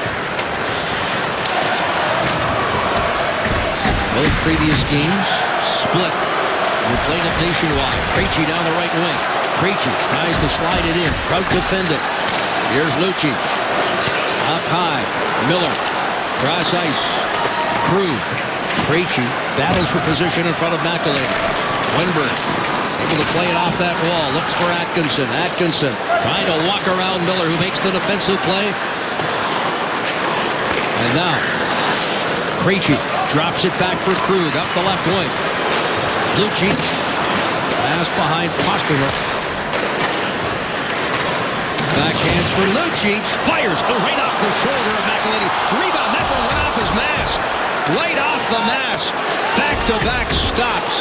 Both previous games split. We're playing it nationwide. Krejci down the right wing. Krejci tries to slide it in. Proud defended. Here's Lucic. Up high. Miller. Cross ice. Krug. Krejci battles for position in front of McElhinney. Winberg able to play it off that wall. Looks for Atkinson. Atkinson trying to walk around Miller, who makes the defensive play. And now Krejci drops it back for Krug up the left wing. Lucic pass behind Pastrnak. Backhands for Lucic. Fires right off the shoulder of McElhinney. Rebound. That one went off his mask. Right off the mask. Back-to-back stops.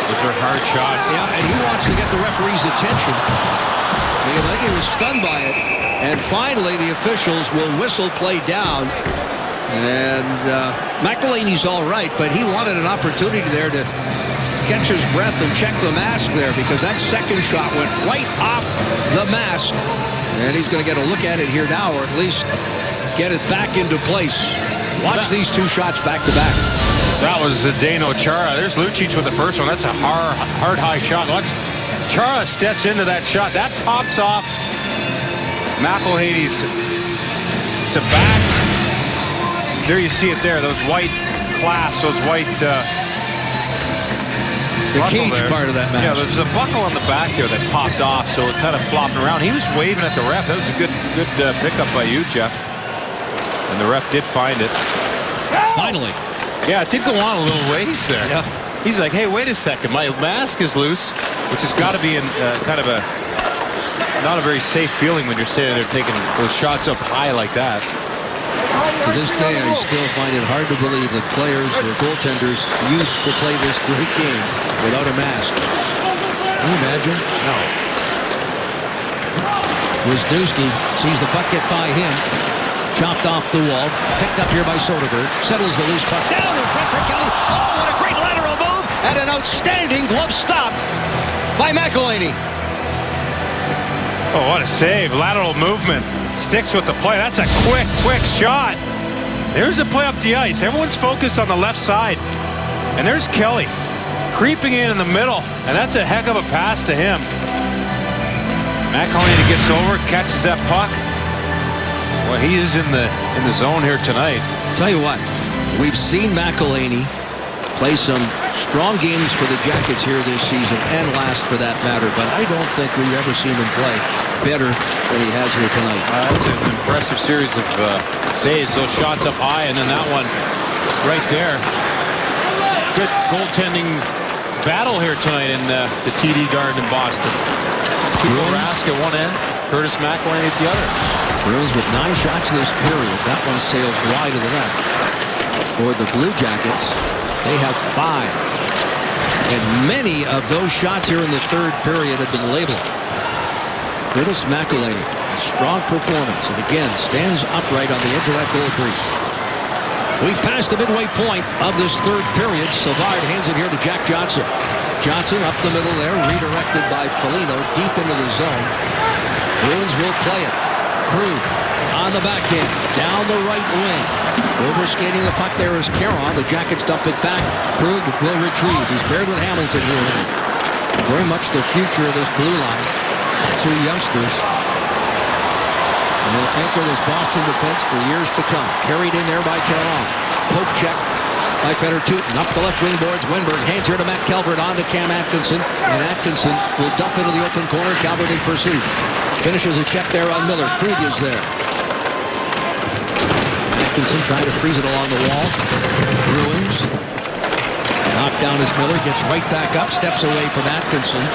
Those are hard shots. Yeah, and he wants to get the referee's attention. Because I think he was stunned by it. And finally, the officials will whistle play down. And McElhinney's all right, but he wanted an opportunity there to catch his breath and check the mask there, because that second shot went right off the mask. And he's going to get a look at it here now, or at least get it back into place. Watch these two shots back-to-back. That was Zdeno Chara. There's Lucic with the first one. That's a hard high shot. Once Chara steps into that shot, that pops off McElhinney's. It's a back. There you see it there. Those white clasps, those white... the cage part of that match. Yeah, there's a buckle on the back there that popped off, so it kind of flopped around. He was waving at the ref. That was a good pickup by you, Jeff. And the ref did find it. Finally. Yeah, it did go on a little ways there. Yeah. He's like, hey, wait a second. My mask is loose, which has got to be in kind of not a very safe feeling when you're standing there taking those shots up high like that. To this day, I still find it hard to believe that players or goaltenders used to play this great game without a mask. Can you imagine? No. Wisniewski sees the puck get by him. Chopped off the wall. Picked up here by Soderberg. Settles the loose puck down in front for Kelly. Oh, what a great lateral move. And an outstanding glove stop by McElhinney. Oh, what a save. Lateral movement. Sticks with the play. That's a quick shot. There's a play up the ice. Everyone's focused on the left side. And there's Kelly creeping in the middle. And that's a heck of a pass to him. McElhinney gets over, catches that puck. Well, he is in the zone here tonight. Tell you what, we've seen McElhinney play some strong games for the Jackets here this season, and last for that matter, but I don't think we've ever seen him play better than he has here tonight. That's an impressive series of saves. Those shots up high, and then that one right there. Good goaltending battle here tonight in the TD Garden in Boston. Tuukka Rask at one end, Curtis McElhinney at the other. Bruins with 9 shots in this period. That one sails wide of the net. For the Blue Jackets, they have 5. And many of those shots here in the third period have been labeled. Curtis McElhinney, a strong performance, and again stands upright on the edge of that goal crease. We've passed the midway point of this third period. Savard hands it here to Jack Johnson. Johnson up the middle there, redirected by Foligno deep into the zone. Bruins will play it. Krug on the backhand, down the right wing. Overskating the puck there is Caron. The Jackets dump it back. Krug will retrieve. He's paired with Hamilton here now. Very much the future of this blue line. Two youngsters. And they'll anchor this Boston defense for years to come. Carried in there by Caron. Poke check by Fedor-Tutin. Up the left wing boards. Wenberg hands here to Matt Calvert. On to Cam Atkinson. And Atkinson will dump into the open corner. Calvert in pursuit. Finishes a check there on Miller. Krug is there. Atkinson trying to freeze it along the wall. Bruins. Knocked down as Miller. Gets right back up. Steps away from Atkinson.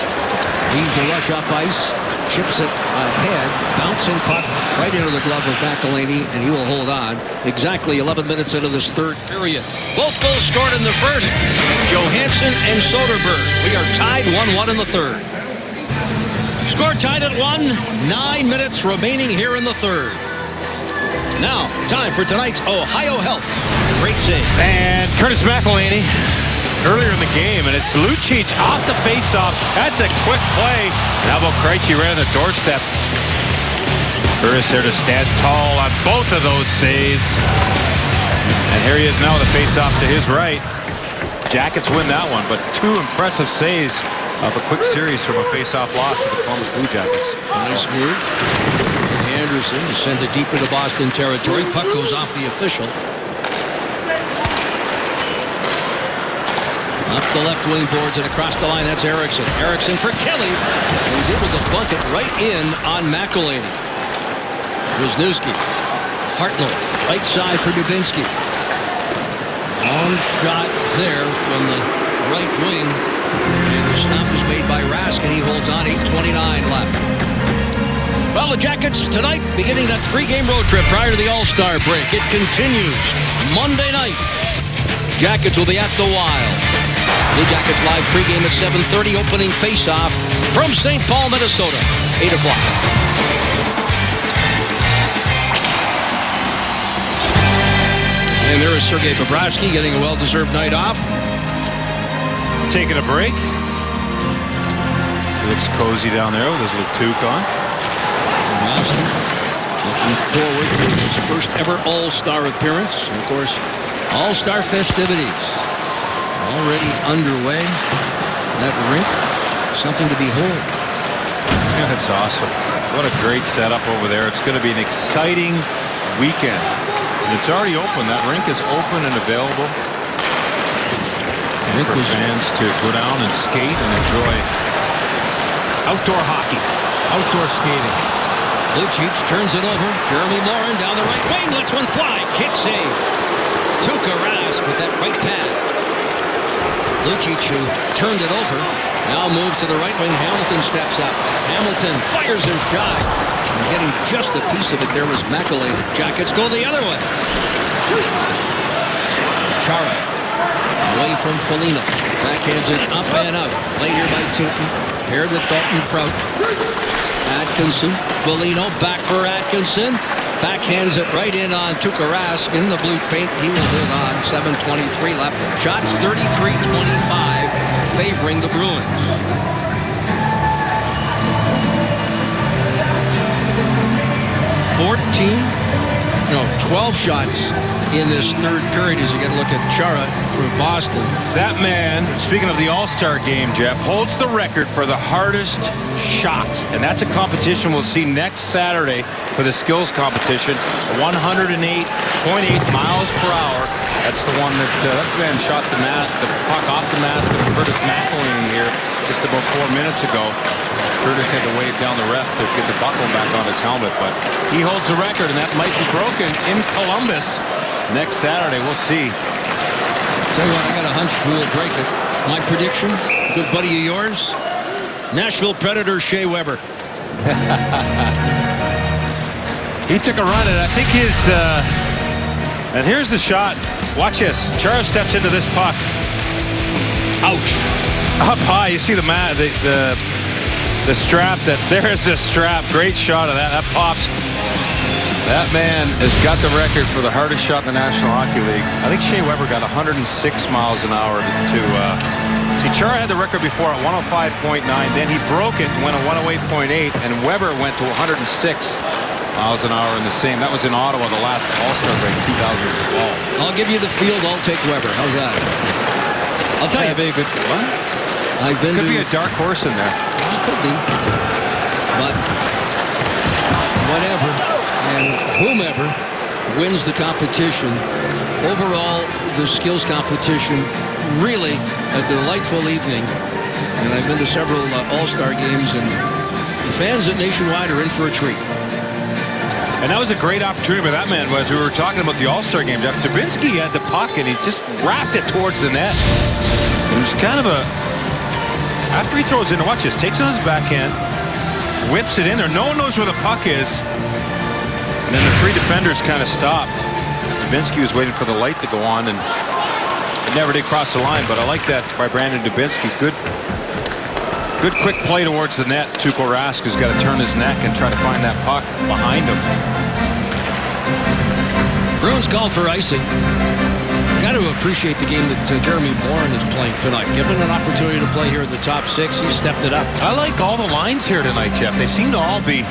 He's the rush up ice. Chips it ahead. Bouncing puck right into the glove of McElhinney, and he will hold on. Exactly 11 minutes into this third period. Both goals scored in the first. Johansson and Soderberg. We are tied 1-1 in the third. Score tied at 1. 9 minutes remaining here in the third. Now, time for tonight's Ohio Health. Great save. And Curtis McElhinney earlier in the game, and it's Lucic off the faceoff. That's a quick play. And how about Krejci right on the doorstep? Curtis there to stand tall on both of those saves. And here he is now with a faceoff to his right. Jackets win that one, but two impressive saves of a quick series from a faceoff loss for the Columbus Blue Jackets. Nice move. Anderson to send it deep into Boston territory. Puck goes off the official. Up the left wing boards and across the line. That's Eriksson. Eriksson for Kelly. He's able to bunt it right in on McElhinney. Wisniewski. Hartnell. Right side for Dubinsky. Long shot there from the right wing. And the stop is made by Raskin. He holds on. 8:29 left. Well, the Jackets tonight beginning a 3-game road trip prior to the All-Star break. It continues Monday night. Jackets will be at the Wild. Blue Jackets live pregame at 7:30. Opening face-off from St. Paul, Minnesota. 8 o'clock. And there is Sergei Bobrovsky getting a well-deserved night off. Taking a break. He looks cozy down there with his little toque on. Bobrovsky looking forward to his first ever All-Star appearance. And of course, All-Star festivities already underway. That rink, something to behold. Yeah, that's awesome. What a great setup over there. It's going to be an exciting weekend. And it's already open. That rink is open and available. And for fans to go down and skate and enjoy outdoor hockey, outdoor skating. Lucic turns it over. Jeremy Morin down the right wing. Lets one fly. Kick save. Tuukka Rask with that right pad. Lucic, who turned it over, now moves to the right wing. Hamilton steps up. Hamilton fires his shot. And getting just a piece of it there was McElhinney. Jackets go the other way. Chara away from Foligno. Backhands it up and out. Played here by Tutin. Paired with Dalton Prout. Atkinson. Foligno back for Atkinson. Backhands it right in on Tuukka Rask in the blue paint. He will hold on. 7:23 left. Shots 33-25 favoring the Bruins. 12 shots in this third period as you get a look at Chara from Boston. That man, speaking of the All-Star game, Jeff, holds the record for the hardest shot. And that's a competition we'll see next Saturday for the skills competition. 108.8 miles per hour. That's the one that man shot the puck off the mask of Curtis McElhinney here just about 4 minutes ago. Curtis had to wave down the ref to get the buckle back on his helmet, but he holds the record, and that might be broken in Columbus next Saturday. We'll see. Tell you what, I got a hunch who will break it. My prediction, good buddy of yours, Nashville Predator Shea Weber. He took a run, and I think his and here's the shot. Watch this. Chara steps into this puck. Ouch. Up high, you see the strap. There's a strap. Great shot of that. That pops. That man has got the record for the hardest shot in the National Hockey League. I think Shea Weber got 106 miles an hour to see, Chara had the record before at 105.9. Then he broke it and went at 108.8, and Weber went to 106 miles an hour in the same. That was in Ottawa, the last All-Star break, 2012. I'll give you the field. I'll take Weber. How's that? I'll tell you. Be a good, what? I've been Could to, be a dark horse in there. could be. But whatever and whomever wins the competition, overall, the skills competition, really a delightful evening. And I've been to several All-Star games, and the fans at Nationwide are in for a treat. And that was a great opportunity for that man. As we were talking about the All-Star game, Jeff Dubinsky had the puck and he just wrapped it towards the net. It was kind of a, after he throws it in, watch this, takes it on his backhand, whips it in there. No one knows where the puck is. And then the three defenders kind of stop. Dubinsky was waiting for the light to go on, and it never did cross the line. But I like that by Brandon Dubinsky. Good quick play towards the net. Tuukka Rask has got to turn his neck and try to find that puck behind him. Bruins call for icing. Got to appreciate the game that Jeremy Morin is playing tonight. Given an opportunity to play here in the top six, he stepped it up. I like all the lines here tonight, Jeff. They seem to all be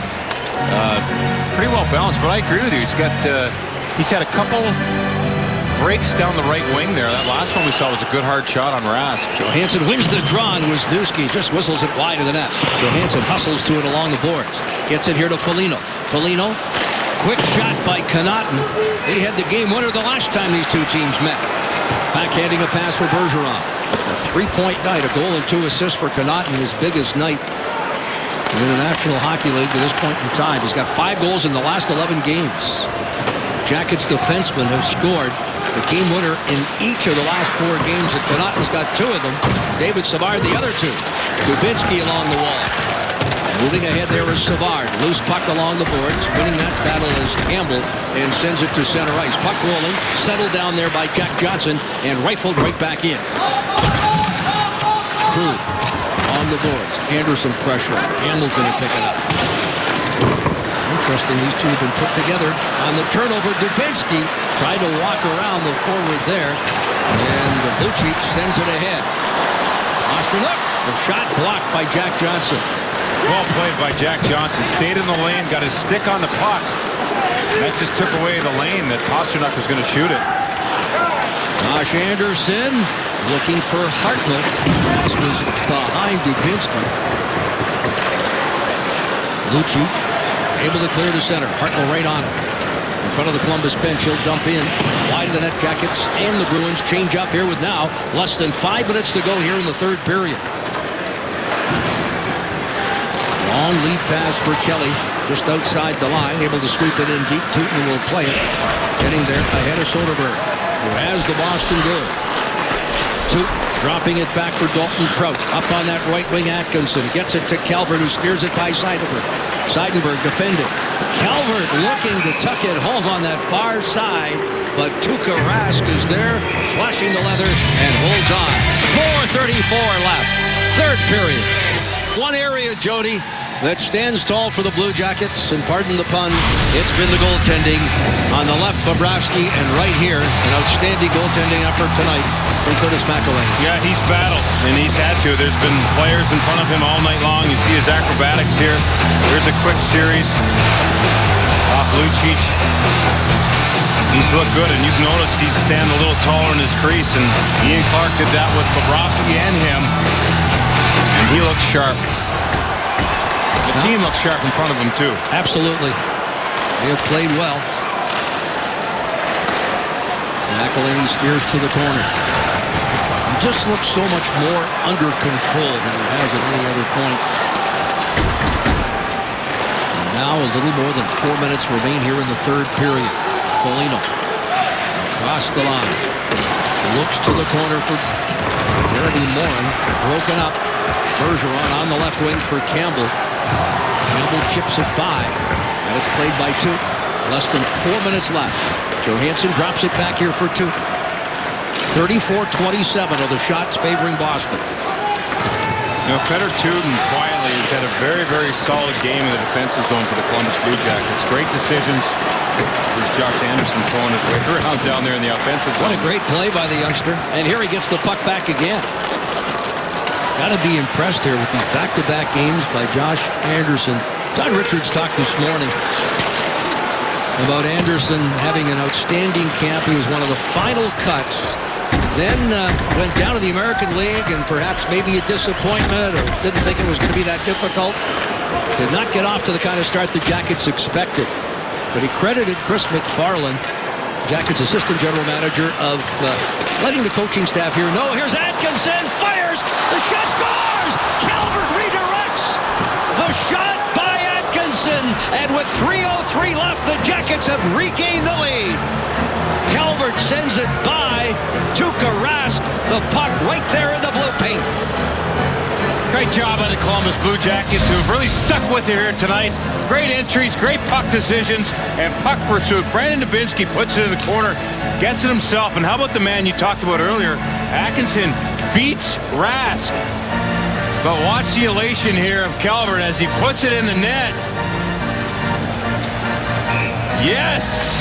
pretty well balanced, but I agree with you. He's had a couple breaks down the right wing there. That last one we saw was a good hard shot on Rask. Johansson wins the draw, and Wisniewski just whistles it wide of the net. Johansson hustles to it along the boards. Gets it here to Foligno. Foligno, quick shot by Connaughton. He had the game winner the last time these two teams met. Backhanding a pass for Bergeron. A three-point night, a goal and 2 assists for Connaughton, his biggest night in the National Hockey League to this point in time. He's got 5 goals in the last 11 games. Jackets defensemen have scored the game winner in each of the last 4 games, and Connaughton's got 2 of them. David Savard the other 2. Dubinsky along the wall. Moving ahead there is Savard. Loose puck along the boards. Winning that battle is Campbell and sends it to center ice. Puck rolling. Settled down there by Jack Johnson and rifled right back in. Crew on the boards. Anderson pressure. Hamilton will pick it up. Interesting, these two have been put together on the turnover. Dubinsky tried to walk around the forward there, and Lucic sends it ahead. Osterlook, the shot blocked by Jack Johnson. Well played by Jack Johnson. Stayed in the lane, got his stick on the puck. And that just took away the lane that Pastrnak was going to shoot it. Josh Anderson looking for Hartnell. This was behind Dubinsky. Lucic able to clear to center. Hartnell right on him. In front of the Columbus bench, he'll dump in. Wide of the net, Jackets and the Bruins change up here with now less than 5 minutes to go here in the third period. Long lead pass for Kelly, just outside the line, able to sweep it in deep. Tooten will play it. Getting there ahead of Soderberg, who has the Boston goal. Tooten dropping it back for Dalton Prout. Up on that right wing, Atkinson gets it to Calvert, who steers it by Seidenberg. Seidenberg defending. Calvert looking to tuck it home on that far side, but Tuukka Rask is there, flashing the leather, and holds on. 4:34 left. Third period. One area, Jody, that stands tall for the Blue Jackets, and pardon the pun, it's been the goaltending. On the left, Bobrovsky, and right here, an outstanding goaltending effort tonight from Curtis McElhinney. Yeah, he's battled, and he's had to. There's been players in front of him all night long. You see his acrobatics here. There's a quick series off Lucic. He's looked good, and you've noticed he's standing a little taller in his crease, and Ian Clark did that with Bobrovsky and him, and he looks sharp. The team looks sharp in front of him, too. Absolutely. They have played well. McElhinney steers to the corner. He just looks so much more under control than he has at any other point. And now a little more than 4 minutes remain here in the third period. Foligno across the line. Looks to the corner for Jeremy Morin. Broken up. Bergeron on the left wing for Campbell. Campbell chips it by. And it's played by Tooten. Less than 4 minutes left. Johansson drops it back here for Tooten. 34-27 are the shots favoring Boston. You know, Fedor Tooten quietly has had a very, very solid game in the defensive zone for the Columbus Blue Jackets. Great decisions, There's Josh Anderson throwing his way around down there in the offensive zone. What a great play by the youngster. And here he gets the puck back again. Got to be impressed here with these back-to-back games by Josh Anderson. Todd Richards talked this morning about Anderson having an outstanding camp. He was one of the final cuts. Then went down to the American League and perhaps maybe a disappointment or didn't think it was going to be that difficult. Did not get off to the kind of start the Jackets expected. But he credited Chris McFarland, Jackets assistant general manager, of letting the coaching staff here know. Here's Atkinson, fires, the shot scores! Calvert redirects the shot by Atkinson, and with 3:03 left, the Jackets have regained the lead. Calvert sends it by Tuukka Rask, the puck right there in the blue paint. Great job by the Columbus Blue Jackets, who have really stuck with it here tonight. Great entries, great puck decisions, and puck pursuit. Brandon Dubinsky puts it in the corner, gets it himself. And how about the man you talked about earlier? Atkinson beats Rask. But watch the elation here of Calvert as he puts it in the net. Yes!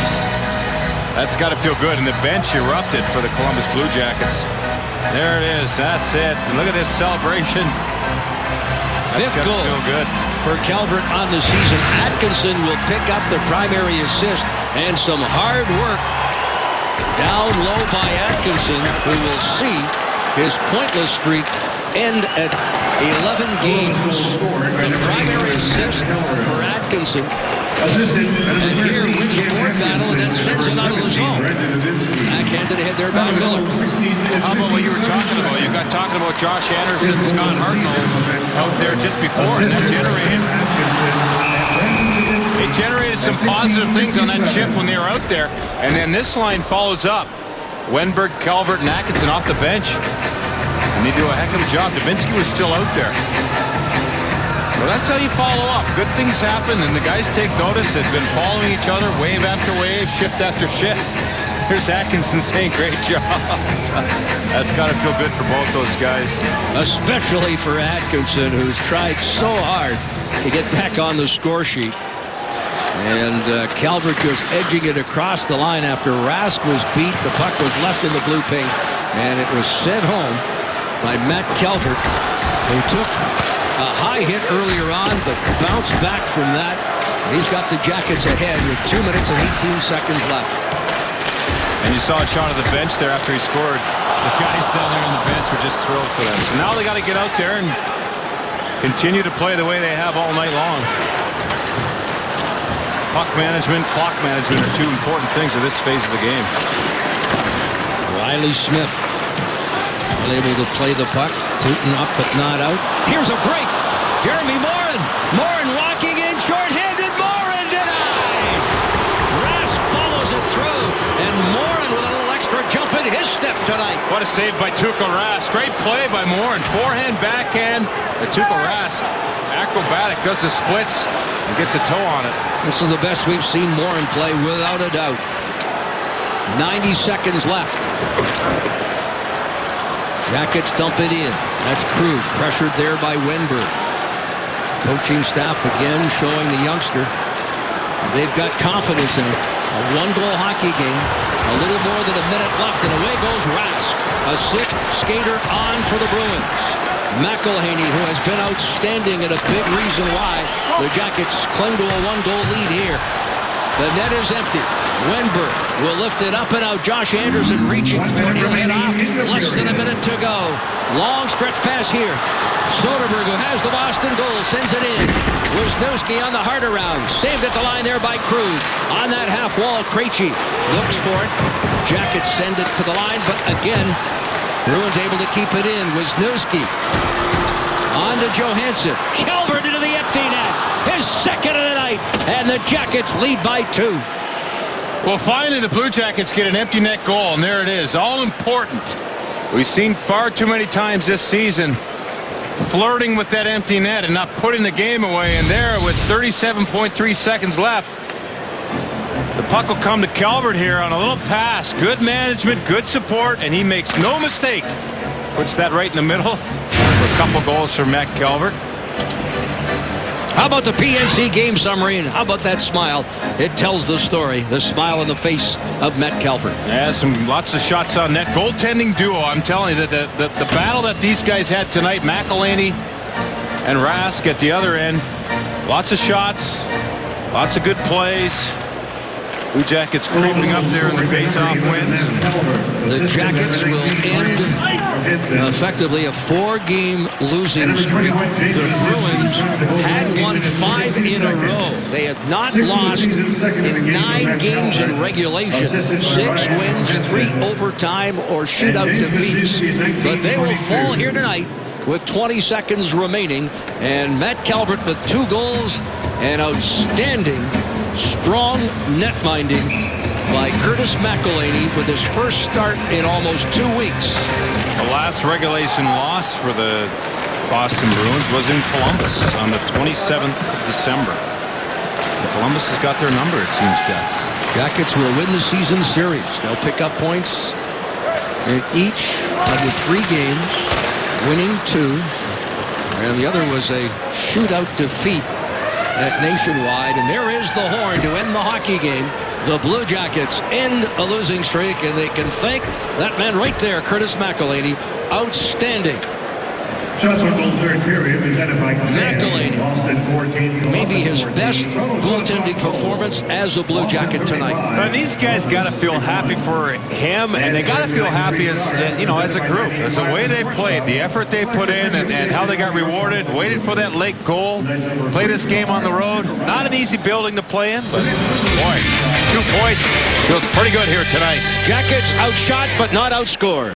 That's got to feel good. And the bench erupted for the Columbus Blue Jackets. There it is. That's it. And look at this celebration. Fifth goal feel good for Calvert on the season. Atkinson will pick up the primary assist, and some hard work down low by Atkinson, who will see his pointless streak end at 11 games. The primary assist for Atkinson. And here wins the board battle and then sends it out of the zone. Backhanded ahead there by Miller. How about what you were talking about? You got talking about Josh Anderson and Scott Hartnell out there just before, and that generated some positive things on that shift when they were out there. And then this line follows up. Wenberg, Calvert, and Atkinson off the bench. And they do a heck of a job. Dubinsky was still out there. Well, that's how you follow up. Good things happen, and the guys take notice. They've been following each other, wave after wave, shift after shift. Here's Atkinson saying, great job. That's got to feel good for both those guys. Especially for Atkinson, who's tried so hard to get back on the score sheet. And Calvert just edging it across the line after Rask was beat. The puck was left in the blue paint, and it was sent home by Matt Calvert, who took a high hit earlier on, but bounced back from that. He's got the Jackets ahead with 2 minutes and 18 seconds left. And you saw a shot of the bench there after he scored. The guys down there on the bench were just thrilled for them. So now they got to get out there and continue to play the way they have all night long. Puck management, clock management are two important things in this phase of the game. Riley Smith able to play the puck. Tooting up but not out. Here's a break. Jeremy Morin. Morin walking in short-handed. Morin denied. Rask follows it through. And Morin with a little extra jump in his step tonight. What a save by Tuukka Rask. Great play by Morin. Forehand, backhand. Tuukka Rask, acrobatic, does the splits and gets a toe on it. This is the best we've seen Morin play without a doubt. 90 seconds left. Jackets dump it in. That's Krug, pressured there by Wenberg. Coaching staff again showing the youngster they've got confidence in it. A one-goal hockey game. A little more than a minute left, and away goes Rask. A sixth skater on for the Bruins. McElhaney, who has been outstanding and a big reason why the Jackets cling to a one-goal lead here. The net is empty. Wenberg will lift it up and out. Josh Anderson reaching for it. He'll head off. Less than a minute to go. Long stretch pass here. Soderberg, who has the Boston goal, sends it in. Wisniewski on the heart around. Saved at the line there by Krug. On that half wall, Krejci looks for it. Jackets send it to the line, but again, Bruins able to keep it in. Wisniewski on to Johansson. Calvert into the empty net. His second of the night. And the Jackets lead by 2. Well, finally, the Blue Jackets get an empty net goal, and there it is. All important. We've seen far too many times this season flirting with that empty net and not putting the game away. And there, with 37.3 seconds left, the puck will come to Calvert here on a little pass. Good management, good support, and he makes no mistake. Puts that right in the middle for a couple goals for Matt Calvert. How about the PNC game summary, and how about that smile? It tells the story. The smile on the face of Matt Calvert. Yeah, lots of shots on net. Goaltending duo. I'm telling you that the battle that these guys had tonight, McElhinney and Rask at the other end. Lots of shots, lots of good plays. Blue Jackets creeping up there in the face-off wins. The Jackets will end effectively a 4-game losing streak. The Bruins had won 5 in a row. They have not lost in 9 games in regulation. 6 wins, 3 overtime or shootout defeats. But they will fall here tonight with 20 seconds remaining. And Matt Calvert with 2 goals and outstanding strong net minding by Curtis McElhinney with his first start in almost 2 weeks. The last regulation loss for the Boston Bruins was in Columbus on the 27th of December. And Columbus has got their number, it seems, Jack. Jackets will win the season series. They'll pick up points in each of the 3 games, winning 2. And the other was a shootout defeat at Nationwide. And there is the horn to end the hockey game. The Blue Jackets end a losing streak, and they can thank that man right there, Curtis McElhinney. Outstanding. Shots on goal third period presented by McElhinney. Boston 14. Maybe his best goaltending performance as a Blue Jacket tonight. Now, these guys got to feel happy for him, and they got to feel happy as as a group, as the way they played, the effort they put in, and how they got rewarded. Waited for that late goal. Play this game on the road. Not an easy building to play in, but boy, 2 points feels pretty good here tonight. Jackets outshot but not outscored.